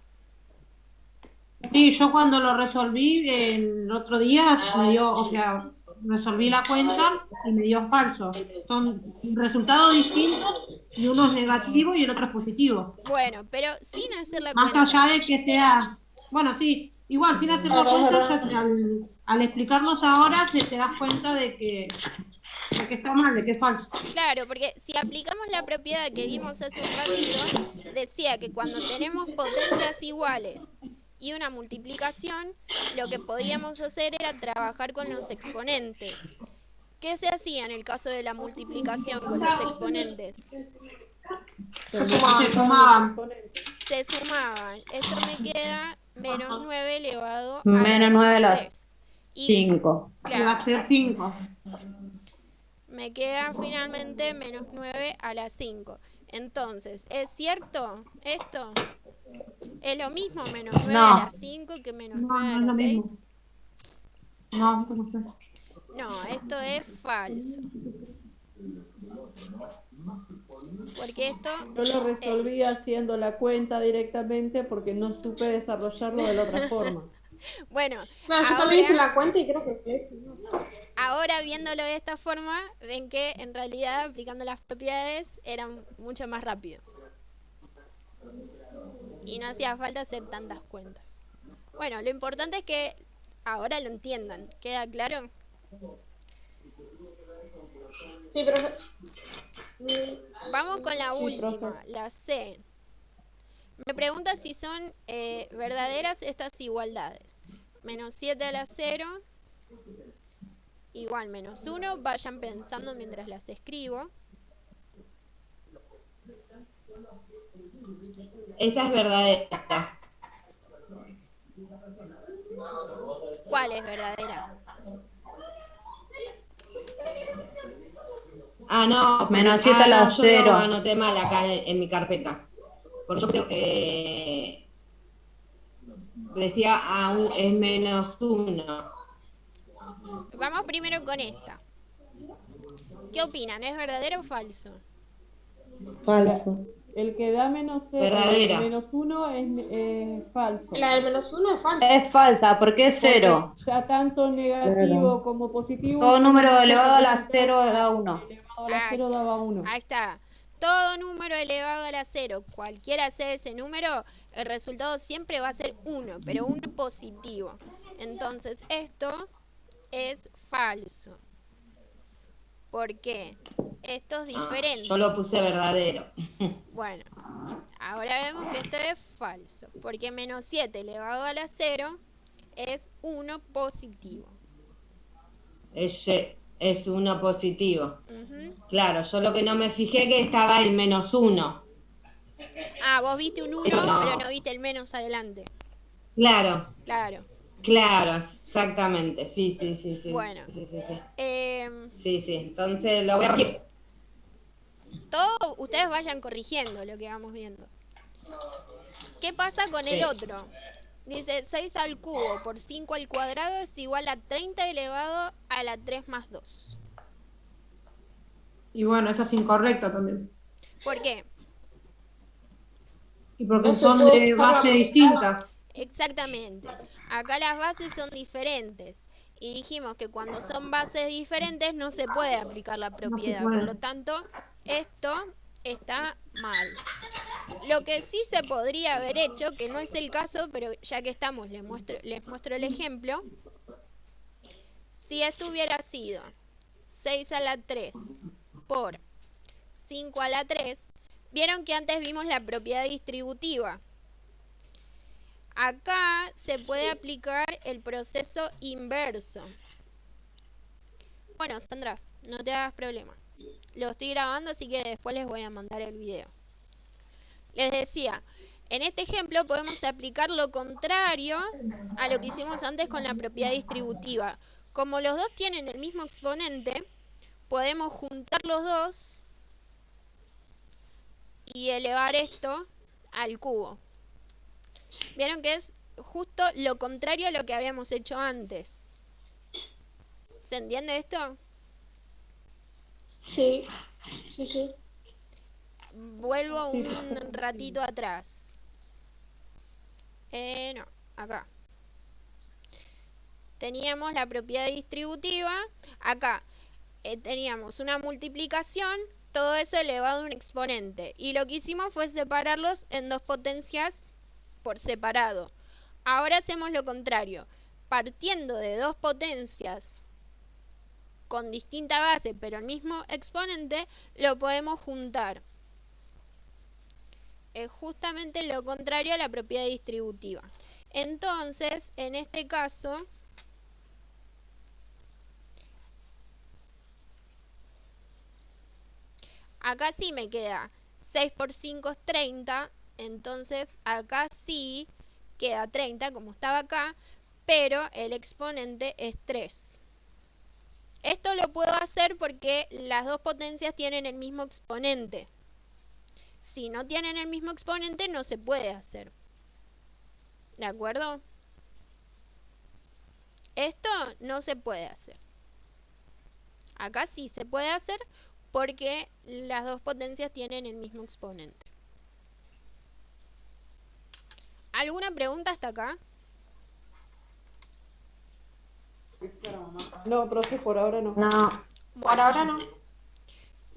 Speaker 3: Sí, yo cuando lo resolví el otro día me dio, o sea, resolví la cuenta y me dio falso. Son resultados distintos y uno es negativo y el otro es positivo.
Speaker 1: Bueno, pero sin hacer la
Speaker 3: Más
Speaker 1: cuenta.
Speaker 3: allá de que sea, bueno, sí, igual sin hacer la cuenta, ya al explicarnos ahora te das cuenta de que está mal, de que es falso.
Speaker 1: Claro, porque si aplicamos la propiedad que vimos hace un ratito, decía que cuando tenemos potencias iguales y una multiplicación, lo que podíamos hacer era trabajar con los exponentes. ¿Qué se hacía en el caso de la multiplicación con los exponentes?
Speaker 3: Se sumaban.
Speaker 1: Se sumaban. Esto me queda menos 9 elevado a
Speaker 6: Menos 9 a la
Speaker 1: 3.
Speaker 6: 5.
Speaker 3: Que va a ser 5.
Speaker 1: Me queda finalmente menos 9 a la 5. Entonces, ¿es cierto esto? ¿Es lo mismo menos 9
Speaker 6: No.
Speaker 1: a la 5 que menos 9 a
Speaker 3: No,
Speaker 1: la
Speaker 3: es lo
Speaker 1: 6?
Speaker 3: mismo. No.
Speaker 1: No, esto es falso. Porque esto...
Speaker 4: Yo lo resolví haciendo la cuenta directamente porque no supe desarrollarlo de la otra forma.
Speaker 1: Bueno,
Speaker 2: No, yo también hice la cuenta y creo que fue eso.
Speaker 1: ahora viéndolo de esta forma, ven que en realidad aplicando las propiedades era mucho más rápido. Y no hacía falta hacer tantas cuentas. Bueno, lo importante es que ahora lo entiendan. ¿Queda claro?
Speaker 2: Sí, pero...
Speaker 1: Vamos con la
Speaker 4: Sí,
Speaker 1: última,
Speaker 4: profe.
Speaker 1: la C. Me pregunta si son verdaderas estas igualdades. Menos 7 a la 0, igual menos 1. Vayan pensando mientras las escribo.
Speaker 5: Esa es verdadera.
Speaker 1: ¿Cuál es verdadera?
Speaker 5: Ah, no.
Speaker 6: Menos 7 a la
Speaker 5: no, yo
Speaker 6: 0.
Speaker 5: lo anoté mal acá en mi carpeta. Porque yo decía es menos 1.
Speaker 1: Vamos primero con esta. ¿Qué opinan? ¿Es verdadero o falso?
Speaker 6: Falso.
Speaker 4: El que da menos
Speaker 5: Verdadera.
Speaker 4: menos 1 es falso.
Speaker 2: La del menos 1 es falsa.
Speaker 6: Es falsa porque es 0.
Speaker 4: Ya tanto negativo como positivo.
Speaker 6: Todo número elevado a la 0 da 1.
Speaker 4: Elevado a la 0 daba 1.
Speaker 1: Ahí está. Todo número elevado a la 0, cualquiera sea ese número, el resultado siempre va a ser 1, pero 1 positivo. Entonces esto es falso. ¿Por qué? Esto es diferente.
Speaker 5: Yo lo puse verdadero.
Speaker 1: Bueno, ahora vemos que esto es falso, porque menos 7 elevado a la 0 es 1 positivo.
Speaker 5: Es 1 positivo.
Speaker 1: Ujú.
Speaker 5: Claro, yo lo que no me fijé que estaba el menos 1.
Speaker 1: Ah, vos viste un 1,
Speaker 5: Eso no.
Speaker 1: pero no viste el menos adelante.
Speaker 5: Claro,
Speaker 1: Claro.
Speaker 5: claro, exactamente. Sí, sí, sí, sí.
Speaker 1: Bueno.
Speaker 5: Sí, sí, sí.
Speaker 1: Em,
Speaker 5: Sí, sí. Entonces lo voy a corregir.
Speaker 1: todo ustedes vayan corrigiendo lo que vamos viendo. ¿Qué pasa con el
Speaker 5: Sí.
Speaker 1: otro? Dice 6 al cubo por 5 al cuadrado es igual a 30 elevado a la 3 más 2.
Speaker 3: Y bueno, eso es incorrecto también.
Speaker 1: ¿Por qué?
Speaker 3: Y porque
Speaker 2: No se
Speaker 3: son
Speaker 2: puede
Speaker 3: de
Speaker 2: usar la
Speaker 3: base
Speaker 2: mitad.
Speaker 3: distintas.
Speaker 1: Exactamente. Acá las bases son diferentes. Y dijimos que cuando son bases diferentes no se puede aplicar la propiedad.
Speaker 3: puede.
Speaker 1: Por lo tanto, esto está mal. Lo que sí se podría haber hecho, que no es el caso, pero ya que estamos, les muestro el ejemplo. Si esto hubiera sido 6 a la 3 por 5 a la 3, vieron que antes vimos la propiedad distributiva. Acá se puede aplicar el proceso inverso. Bueno, Sandra, no te hagas problema. Lo estoy grabando, así que después les voy a mandar el video. Les decía, en este ejemplo podemos aplicar lo contrario a lo que hicimos antes con la propiedad distributiva. Como los dos tienen el mismo exponente, podemos juntar los dos y elevar esto al cubo. Vieron que es justo lo contrario a lo que habíamos hecho antes. ¿Se entiende esto?
Speaker 2: Sí, sí, sí.
Speaker 1: Vuelvo un ratito atrás. No, acá. Teníamos la propiedad distributiva. Acá teníamos una multiplicación, todo eso elevado a un exponente. Y lo que hicimos fue separarlos en dos potencias por separado. Ahora hacemos lo contrario. Partiendo de dos potencias con distinta base, pero el mismo exponente, lo podemos juntar. Es justamente lo contrario a la propiedad distributiva. Entonces, en este caso, acá sí me queda 6 por 5 es 30, entonces acá sí queda 30 como estaba acá, pero el exponente es 3. Esto lo puedo hacer porque las dos potencias tienen el mismo exponente. Si no tienen el mismo exponente no se puede hacer. ¿De acuerdo? Esto no se puede hacer. Acá sí se puede hacer porque las dos potencias tienen el mismo exponente. ¿Alguna pregunta hasta acá?
Speaker 4: No, profe, por ahora no.
Speaker 6: No.
Speaker 2: Por ahora no.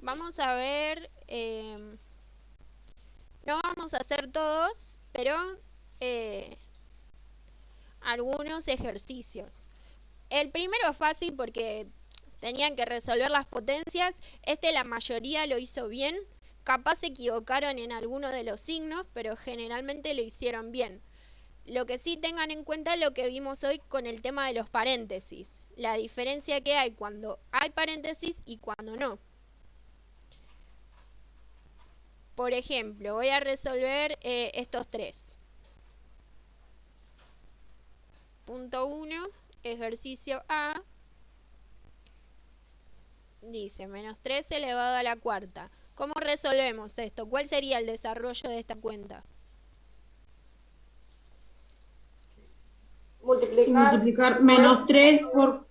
Speaker 1: Vamos a ver... no vamos a hacer todos, pero algunos ejercicios. El primero es fácil porque tenían que resolver las potencias. La mayoría lo hizo bien. Capaz se equivocaron en alguno de los signos, pero generalmente lo hicieron bien. Lo que sí tengan en cuenta es lo que vimos hoy con el tema de los paréntesis. La diferencia que hay cuando hay paréntesis y cuando no. Por ejemplo, voy a resolver estos tres. Punto 1, ejercicio A. Dice, menos 3 elevado a la cuarta. ¿Cómo resolvemos esto? ¿Cuál sería el desarrollo de esta cuenta?
Speaker 2: Multiplicar
Speaker 3: menos 3 por...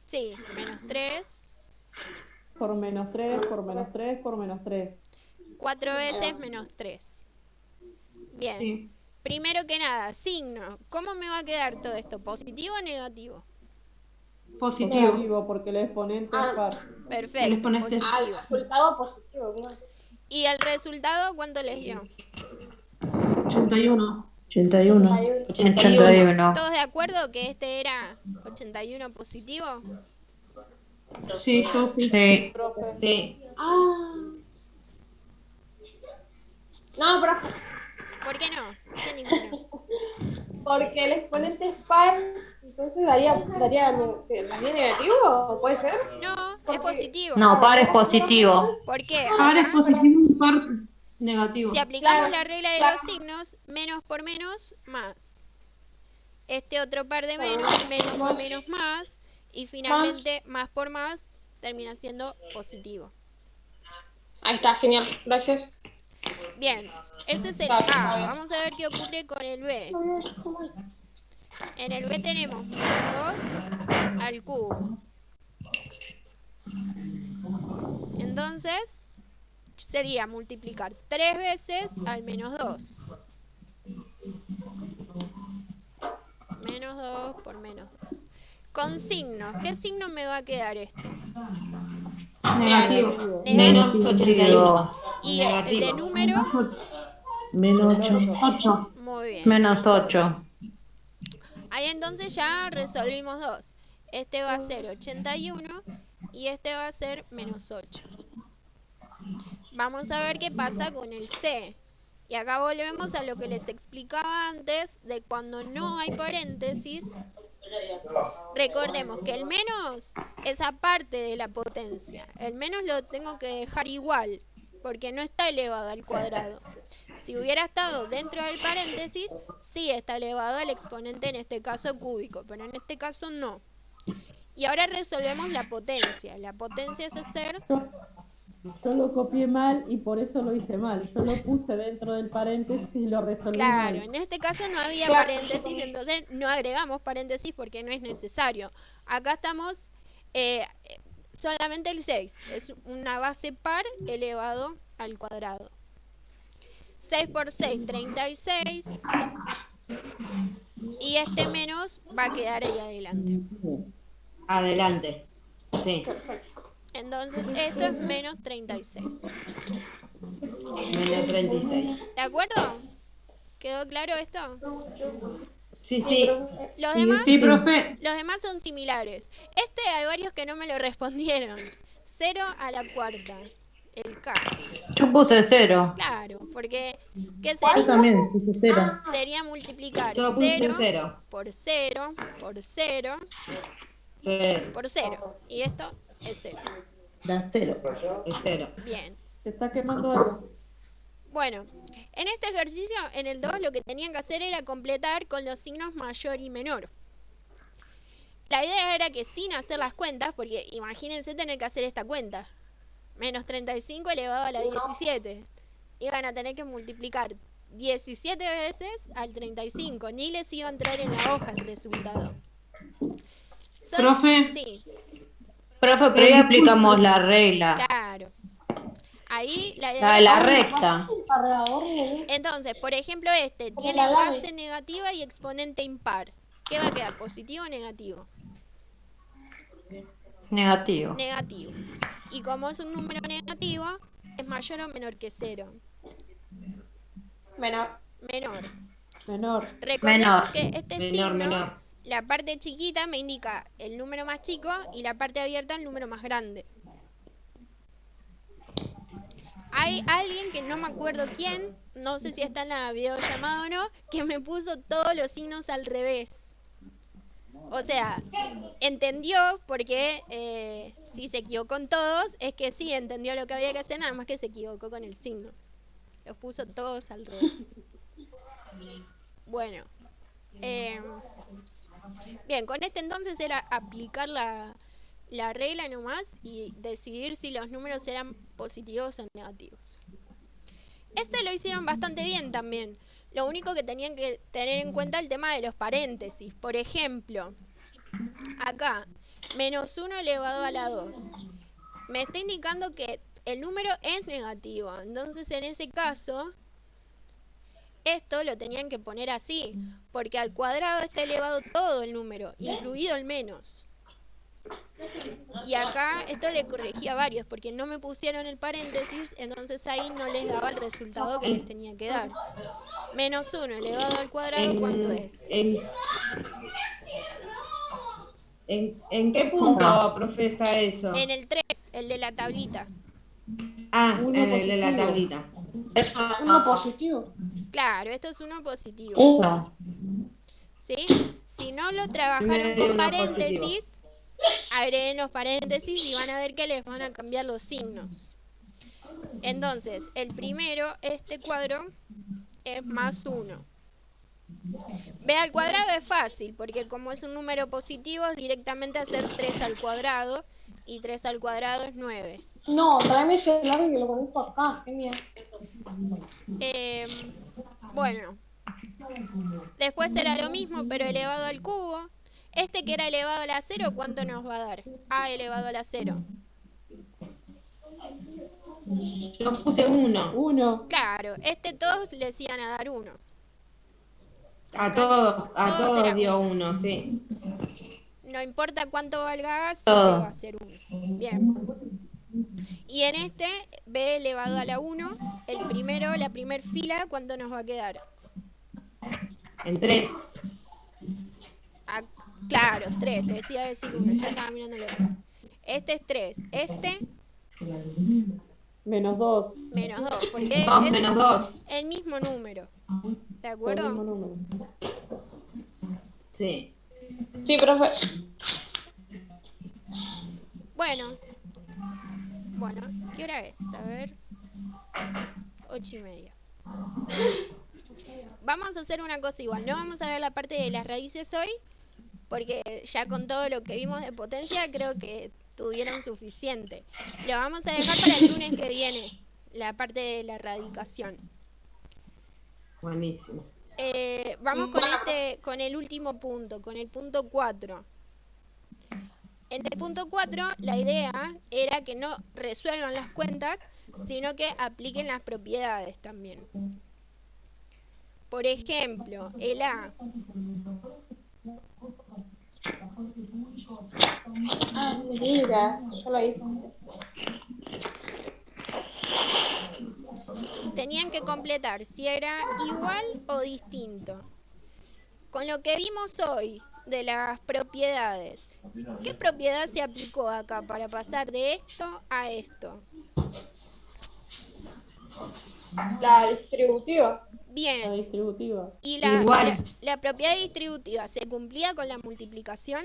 Speaker 1: Sí, menos 3.
Speaker 4: Por menos 3, por menos 3, por menos 3.
Speaker 1: 4 veces menos 3. Bien.
Speaker 3: Sí.
Speaker 1: Primero que nada, signo. ¿Cómo me va a quedar todo esto? ¿Positivo o negativo?
Speaker 3: Positivo.
Speaker 4: Positivo, porque el exponente es par.
Speaker 1: Perfecto,
Speaker 3: El exponente es-
Speaker 1: positivo.
Speaker 2: Resultado positivo, claro.
Speaker 1: ¿Y el resultado cuánto les dio?
Speaker 3: 81.
Speaker 6: 81.
Speaker 5: 81.
Speaker 6: 81.
Speaker 1: ¿Todos de acuerdo que este era 81 positivo?
Speaker 3: Sí, yo fui.
Speaker 6: Sí.
Speaker 4: Profe,
Speaker 5: Sí.
Speaker 2: Ah. No, profe,
Speaker 1: ¿Por qué no? ¿Qué ninguno?
Speaker 2: porque el exponente es par, entonces daría negativo, ¿puede ser?
Speaker 1: No, es positivo.
Speaker 6: No, par es positivo.
Speaker 1: ¿Por qué?
Speaker 3: Par es positivo y par... Negativo.
Speaker 1: Si aplicamos
Speaker 2: Claro,
Speaker 1: la regla de
Speaker 2: claro.
Speaker 1: los signos, menos por menos, más. Este otro par de menos, menos por menos, más. Y finalmente, más por más, termina siendo positivo.
Speaker 2: Ahí está, genial. Gracias.
Speaker 1: Bien, ese es el
Speaker 2: Está bien, está
Speaker 1: A.
Speaker 2: bien.
Speaker 1: Vamos a ver qué ocurre con el B. En el B tenemos menos 2 al cubo. Entonces, sería multiplicar 3 veces al menos 2. Menos 2 por menos 2. Con signos, ¿qué signo me va a quedar esto?
Speaker 3: Negativo.
Speaker 5: Menos 81.
Speaker 1: Y el de
Speaker 5: Negativo.
Speaker 1: número,
Speaker 6: Menos 8.
Speaker 3: 8.
Speaker 1: muy bien.
Speaker 6: Menos 8.
Speaker 1: Ahí entonces ya resolvimos dos. Este va a ser 81 y este va a ser menos 8. Vamos a ver qué pasa con el C. Y acá volvemos a lo que les explicaba antes de cuando no hay paréntesis. Recordemos que el menos es aparte de la potencia. El menos lo tengo que dejar igual, porque no está elevado al cuadrado. Si hubiera estado dentro del paréntesis, sí está elevado al exponente, en este caso cúbico, pero en este caso no. Y ahora resolvemos la potencia. La potencia es hacer...
Speaker 4: Yo lo copié mal y por eso lo hice mal. Yo lo puse dentro del paréntesis y lo resolví
Speaker 1: Claro,
Speaker 4: mal.
Speaker 1: en este caso no había
Speaker 2: Claro.
Speaker 1: paréntesis, entonces no agregamos paréntesis porque no es necesario. Acá estamos solamente el 6, es una base par elevado al cuadrado. 6 por 6, 36. Y este menos va a quedar ahí adelante.
Speaker 5: Adelante. Sí.
Speaker 1: Entonces esto es menos 36.
Speaker 5: Menos 36.
Speaker 1: ¿De acuerdo? ¿Quedó claro esto?
Speaker 5: Sí, sí.
Speaker 1: Los demás...
Speaker 3: Sí, profe.
Speaker 1: Los demás son similares. Este hay varios que no me lo respondieron. 0 a la cuarta. El K.
Speaker 6: Yo puse 0.
Speaker 1: Claro, porque ¿qué
Speaker 6: Yo
Speaker 1: sería?
Speaker 6: también puse 0.
Speaker 1: Sería multiplicar
Speaker 5: Yo puse
Speaker 1: 0
Speaker 5: 0.
Speaker 1: por 0 por 0
Speaker 5: Sí,
Speaker 1: por 0. Y esto es 0.
Speaker 6: Da 0.
Speaker 5: es 0.
Speaker 1: Bien.
Speaker 4: Se está quemando algo.
Speaker 1: Bueno, en este ejercicio, en el 2, lo que tenían que hacer era completar con los signos mayor y menor. La idea era que sin hacer las cuentas, porque imagínense tener que hacer esta cuenta. Menos 35 elevado a la 17. Iban a tener que multiplicar 17 veces al 35. Ni les iba a entrar en la hoja el resultado.
Speaker 3: Profe.
Speaker 1: Sí,
Speaker 6: Profe, pero ahí aplicamos la regla.
Speaker 1: claro. Ahí la
Speaker 6: La de la recta.
Speaker 1: Entonces, por ejemplo, este tiene base negativa y exponente impar. ¿Qué va a quedar? ¿Positivo o negativo?
Speaker 6: Negativo.
Speaker 1: Negativo. Y como es un número negativo, es mayor o menor que 0.
Speaker 2: Menor.
Speaker 1: Menor.
Speaker 4: Menor.
Speaker 1: Recordemos
Speaker 6: Menor.
Speaker 1: que este
Speaker 5: Menor,
Speaker 1: signo,
Speaker 5: menor.
Speaker 1: la parte chiquita me indica el número más chico y la parte abierta el número más grande. Hay alguien que no me acuerdo quién, no sé si está en la videollamada o no, que me puso todos los signos al revés. O sea, entendió porque si se equivocó en todos, es que sí entendió lo que había que hacer, nada más que se equivocó con el signo. Los puso todos al revés. Bueno, bien, con este entonces era aplicar la regla nomás y decidir si los números eran positivos o negativos. Este lo hicieron bastante bien también. Lo único que tenían que tener en cuenta el tema de los paréntesis. Por ejemplo, acá, menos 1 elevado a la 2. Me está indicando que el número es negativo. Entonces, en ese caso, esto lo tenían que poner así. Porque al cuadrado está elevado todo el número, incluido el menos. Y acá esto le corregía a varios porque no me pusieron el paréntesis, entonces ahí no les daba el resultado que les tenía que dar. Menos 1 elevado al cuadrado, ¿cuánto es?
Speaker 5: ¿En qué punto, profe, está eso?
Speaker 1: En el 3, el de la tablita.
Speaker 5: Ah,
Speaker 4: Uno
Speaker 5: en el de la
Speaker 4: positivo.
Speaker 5: tablita.
Speaker 6: Eso.
Speaker 2: Uno positivo.
Speaker 1: Claro, esto es uno positivo.
Speaker 6: Eso.
Speaker 1: ¿Sí? Si no lo trabajaron
Speaker 5: Me dio
Speaker 1: con
Speaker 5: uno
Speaker 1: paréntesis, agreguen los paréntesis y van a ver que les van a cambiar los signos. Entonces, el primero, este cuadro, es más 1. B al cuadrado es fácil, porque como es un número positivo, es directamente hacer 3 al cuadrado, y 3 al cuadrado es 9.
Speaker 2: No, tráeme ese celular y lo conecto acá, genial.
Speaker 1: Bueno, después será lo mismo, pero elevado al cubo. Este que era elevado a la 0, ¿cuánto nos va a dar? A elevado a la 0.
Speaker 5: Yo puse 1.
Speaker 4: 1.
Speaker 1: Claro, todos les iban a dar 1.
Speaker 5: A
Speaker 1: Todos
Speaker 5: todos
Speaker 1: era
Speaker 5: dio 1, sí.
Speaker 1: No importa cuánto valga, siempre va a ser 1. Bien. Y en este, B elevado a la 1, el primero, la primer fila, ¿cuánto nos va a quedar?
Speaker 5: En 3.
Speaker 1: Claro, 3, les iba a decir 1, ya estaba mirando el otro. Este es 3, este...
Speaker 4: Menos 2.
Speaker 1: Menos 2, porque
Speaker 5: 2
Speaker 1: es
Speaker 5: menos 2.
Speaker 1: el mismo número. ¿De
Speaker 4: El
Speaker 1: acuerdo?
Speaker 4: mismo número.
Speaker 5: Sí.
Speaker 2: Sí, profe.
Speaker 1: Bueno, ¿qué hora es? A ver, 8:30. Vamos a hacer una cosa igual, no vamos a ver la parte de las raíces hoy, porque ya con todo lo que vimos de potencia creo que tuvieron suficiente. Lo vamos a dejar para el lunes que viene, la parte de la radicación.
Speaker 5: Buenísimo.
Speaker 1: Vamos con el último punto, con el punto 4. En el punto 4, la idea era que no resuelvan las cuentas, sino que apliquen las propiedades también. Por ejemplo, el A.
Speaker 2: Ah, mira, yo lo hice.
Speaker 1: Tenían que completar si era igual o distinto. Con lo que vimos hoy de las propiedades, ¿qué propiedad se aplicó acá para pasar de esto a esto?
Speaker 2: La distributiva.
Speaker 4: La
Speaker 1: Bien.
Speaker 4: distributiva.
Speaker 1: ¿Y
Speaker 5: Igual.
Speaker 1: la propiedad distributiva se cumplía con la multiplicación?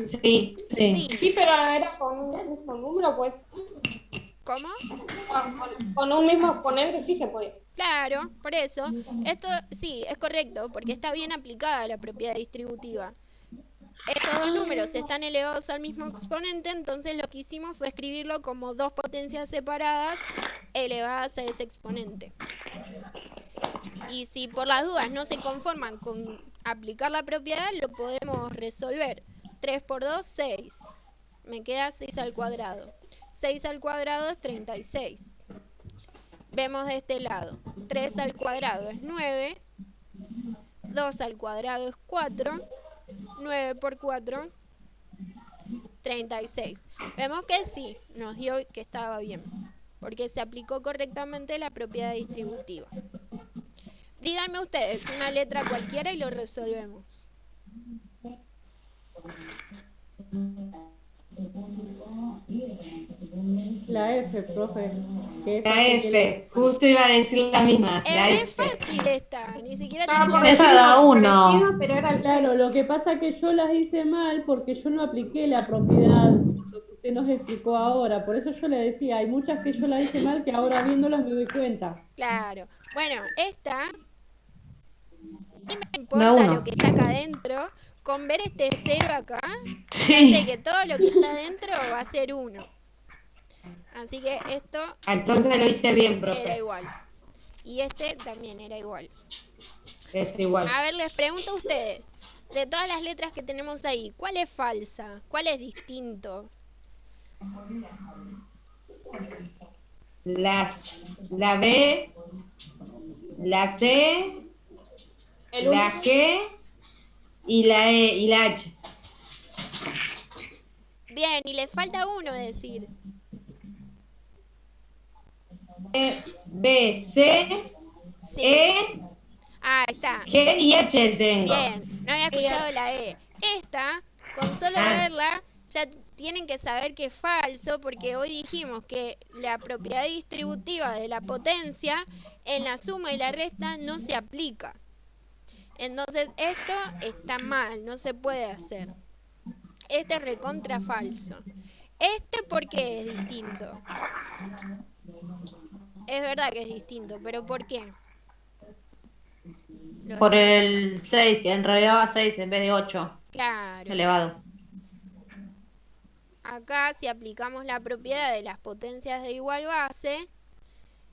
Speaker 5: Sí.
Speaker 2: Sí, pero era con un mismo número, pues.
Speaker 1: ¿Cómo?
Speaker 2: Con un mismo exponente sí se podía.
Speaker 1: Claro, por eso. Esto sí, es correcto, porque está bien aplicada la propiedad distributiva. Estos dos números están elevados al mismo exponente, entonces lo que hicimos fue escribirlo como dos potencias separadas elevadas a ese exponente. Y si por las dudas no se conforman con aplicar la propiedad, lo podemos resolver. 3 por 2, 6. Me queda 6 al cuadrado. 6 al cuadrado es 36. Vemos de este lado. 3 al cuadrado es 9. 2 al cuadrado es 4. 9 por 4, 36. Vemos que sí, nos dio que estaba bien, porque se aplicó correctamente la propiedad distributiva. Díganme ustedes una letra cualquiera y lo resolvemos.
Speaker 4: La F, profe.
Speaker 5: La F, justo iba a decir la misma. La
Speaker 1: Es
Speaker 5: F.
Speaker 1: fácil esta, ni siquiera
Speaker 2: Estaba
Speaker 1: tiene
Speaker 2: por
Speaker 1: que...
Speaker 6: Esa da 1.
Speaker 2: Pero era el
Speaker 4: Claro, lo que pasa es que yo las hice mal porque yo no apliqué la propiedad, lo que usted nos explicó ahora. Por eso yo le decía, hay muchas que yo las hice mal que ahora viéndolas me doy cuenta.
Speaker 1: Claro. Bueno, esta... No me
Speaker 6: Da
Speaker 1: importa
Speaker 6: 1.
Speaker 1: lo que está acá adentro. Con ver este 0 acá,
Speaker 6: Sí.
Speaker 1: sé que todo lo que está adentro va a ser 1. Así que esto
Speaker 5: Entonces lo hice bien,
Speaker 1: era
Speaker 5: profe.
Speaker 1: igual. Y este también era igual.
Speaker 5: Es igual.
Speaker 1: A ver, les pregunto a ustedes. De todas las letras que tenemos ahí, ¿cuál es falsa? ¿Cuál es distinto?
Speaker 5: La B, la C, la G y la E y la H.
Speaker 1: Bien, y le falta uno decir.
Speaker 5: B, C,
Speaker 1: Sí.
Speaker 5: E,
Speaker 1: Ah, está.
Speaker 5: G y H tengo.
Speaker 1: Bien, no había escuchado la E. Esta, con solo verla, ya tienen que saber que es falso, porque hoy dijimos que la propiedad distributiva de la potencia en la suma y la resta no se aplica. Entonces esto está mal, no se puede hacer. Este es recontra falso. Este, ¿por qué es distinto? Es verdad que es distinto, pero ¿por qué?
Speaker 6: Por el 6, que en realidad va a 6 en vez de 8.
Speaker 1: Claro.
Speaker 6: Elevado.
Speaker 1: Acá, si aplicamos la propiedad de las potencias de igual base,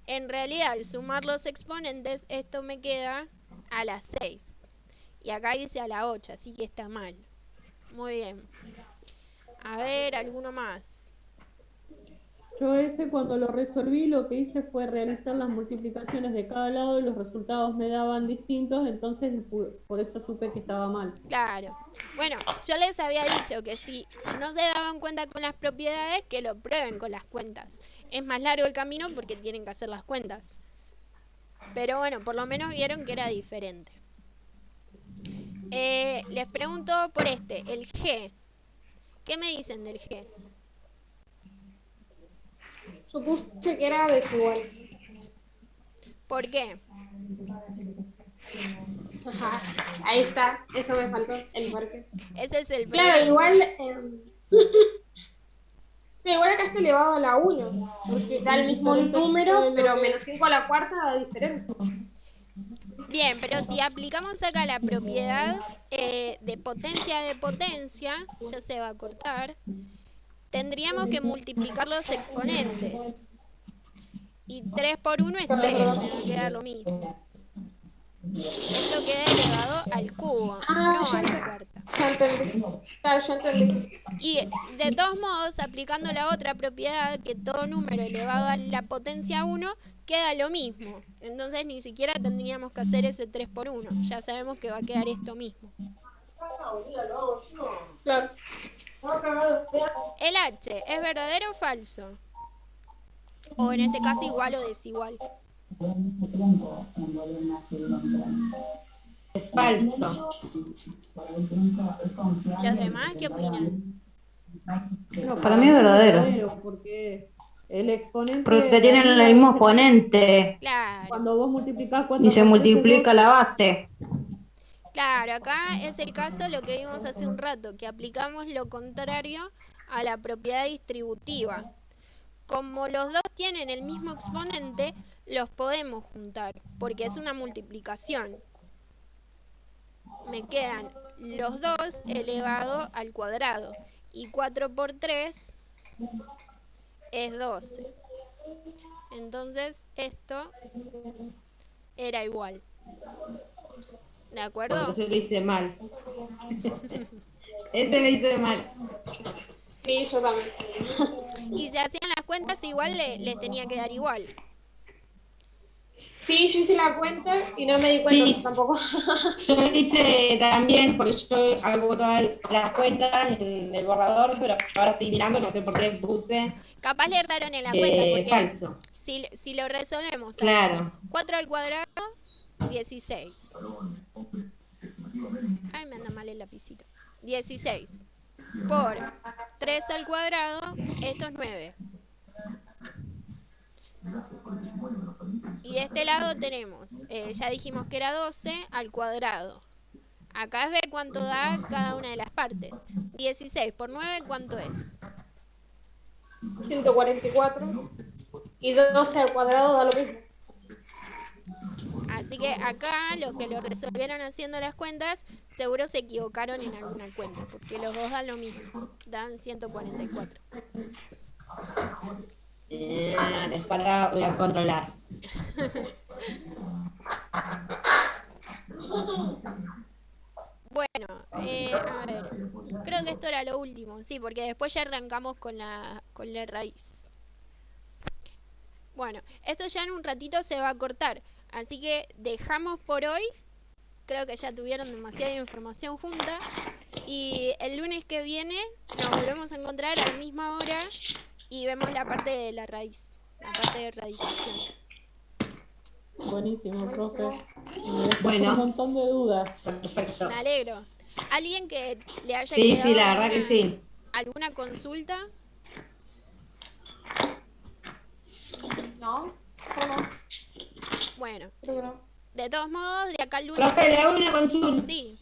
Speaker 1: en realidad al sumar los exponentes, esto me queda a la 6. Y acá dice a la 8, así que está mal. Muy bien. A ver, alguno más.
Speaker 4: Yo ese cuando lo resolví lo que hice fue realizar las multiplicaciones de cada lado y los resultados me daban distintos, entonces por eso supe que estaba mal.
Speaker 1: Claro. Bueno, yo les había dicho que si no se daban cuenta con las propiedades, que lo prueben con las cuentas. Es más largo el camino porque tienen que hacer las cuentas. Pero bueno, por lo menos vieron que era diferente. Les pregunto por el G. ¿Qué me dicen del G?
Speaker 2: Supuse que era desigual.
Speaker 1: ¿Por qué?
Speaker 2: Ajá, ahí está, eso me faltó, el porqué.
Speaker 1: Ese es el
Speaker 2: Claro, igual, sí, igual acá está elevado a la 1, porque da el mismo número, pero menos 5 a la cuarta da diferencia.
Speaker 1: Bien, pero si aplicamos acá la propiedad de potencia, ya se va a cortar, tendríamos que multiplicar los exponentes. Y 3 por 1 es 3, me va a quedar lo mismo. Esto queda elevado al cubo, no a la cuarta.
Speaker 2: Ya entendí. Claro, ya entendí.
Speaker 1: Y de todos modos, aplicando la otra propiedad, que todo número elevado a la potencia 1, queda lo mismo. Entonces ni siquiera tendríamos que hacer ese 3 por 1. Ya sabemos que va a quedar esto mismo.
Speaker 2: Claro.
Speaker 1: El H, ¿es verdadero o falso? O en este caso igual o desigual.
Speaker 5: Es falso.
Speaker 1: ¿Los demás qué opinan?
Speaker 4: No,
Speaker 6: Para mí es verdadero.
Speaker 4: Porque el exponente...
Speaker 6: Porque tienen el mismo exponente.
Speaker 1: Claro.
Speaker 4: Cuando vos multiplicás 4
Speaker 6: Y se multiplica la base.
Speaker 1: Claro, acá es el caso lo que vimos hace un rato, que aplicamos lo contrario a la propiedad distributiva. Como los dos tienen el mismo exponente, los podemos juntar, porque es una multiplicación. Me quedan los dos elevado al cuadrado. Y 4 por 3 es 12. Entonces esto era igual. ¿De acuerdo?
Speaker 5: Bueno, yo lo hice mal. Ese lo hice mal.
Speaker 2: Sí, yo también.
Speaker 1: Y si hacían las cuentas igual les tenía que dar igual.
Speaker 2: Sí, yo hice la cuenta y no me di cuenta
Speaker 5: Sí.
Speaker 2: tampoco.
Speaker 5: Yo hice también, porque yo hago todas las cuentas en el borrador, pero ahora estoy mirando, no sé por qué puse
Speaker 1: Capaz le erraron en la cuenta, porque
Speaker 5: falso.
Speaker 1: si lo resolvemos,
Speaker 5: Claro.
Speaker 1: 4 al cuadrado, 16. Ay, me anda mal el lapicito. 16 por 3 al cuadrado, esto es 9. Y de este lado tenemos, ya dijimos que era 12 al cuadrado. Acá es ver cuánto da cada una de las partes. 16 por 9, ¿cuánto es?
Speaker 2: 144. Y 12 al cuadrado da lo mismo.
Speaker 1: Así que acá los que lo resolvieron haciendo las cuentas, seguro se equivocaron en alguna cuenta, porque los dos dan lo mismo, dan 144.
Speaker 5: Para, voy a controlar.
Speaker 1: Bueno, a ver, creo que esto era lo último, sí, porque después ya arrancamos con la raíz. Bueno, esto ya en un ratito se va a cortar, así que dejamos por hoy. Creo que ya tuvieron demasiada información junta. Y el lunes que viene nos volvemos a encontrar a la misma hora y vemos la parte de la raíz, la parte de radicación.
Speaker 4: Buenísimo, profe.
Speaker 5: Bueno.
Speaker 4: Un montón de dudas.
Speaker 5: Perfecto.
Speaker 1: Me alegro. ¿Alguien que le haya
Speaker 5: Sí,
Speaker 1: quedado
Speaker 5: sí, la verdad que sí.
Speaker 1: alguna consulta?
Speaker 2: ¿No? ¿Cómo?
Speaker 1: Bueno,
Speaker 2: Creo que no.
Speaker 1: de todos modos, de acá al lunes...
Speaker 5: Profe, le hago una consulta.
Speaker 1: Sí,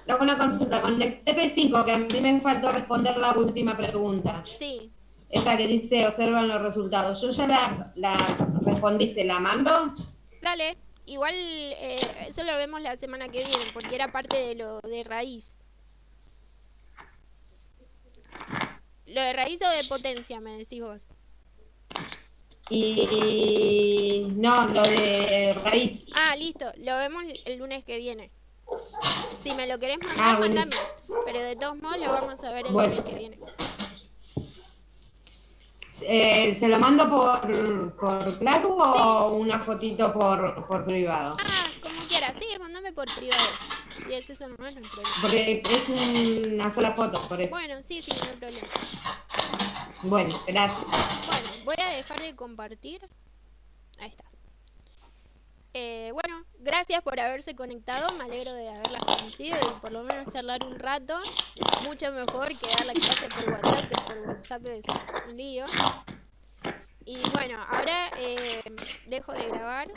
Speaker 5: te hago una consulta. Con el TP5, que a mí me faltó responder la última pregunta.
Speaker 1: Sí.
Speaker 5: Esa que dice, observan los resultados. Yo ya la respondí, ¿se la mando?
Speaker 1: Dale. Igual eso lo vemos la semana que viene, porque era parte de lo de raíz. ¿Lo de raíz o de potencia, me decís vos?
Speaker 5: Y no, lo de raíz.
Speaker 1: Ah, listo. Lo vemos el lunes que viene. Si me lo querés mandar, mandame. Pero de todos modos lo vamos a ver el lunes que viene.
Speaker 5: ¿Se lo mando por Claro o una fotito por privado?
Speaker 1: Ah, como quieras. Sí, mandame por privado. Si es eso nomás, no hay problema.
Speaker 5: Porque es una sola foto, por eso.
Speaker 1: Bueno, sí, no hay problema.
Speaker 5: Bueno, gracias.
Speaker 1: Bueno, voy a dejar de compartir. Ahí está. Bueno, gracias por haberse conectado. Me alegro de haberlas conocido y por lo menos charlar un rato. Mucho mejor que dar la clase por WhatsApp, que por WhatsApp es un lío. Y bueno, ahora dejo de grabar.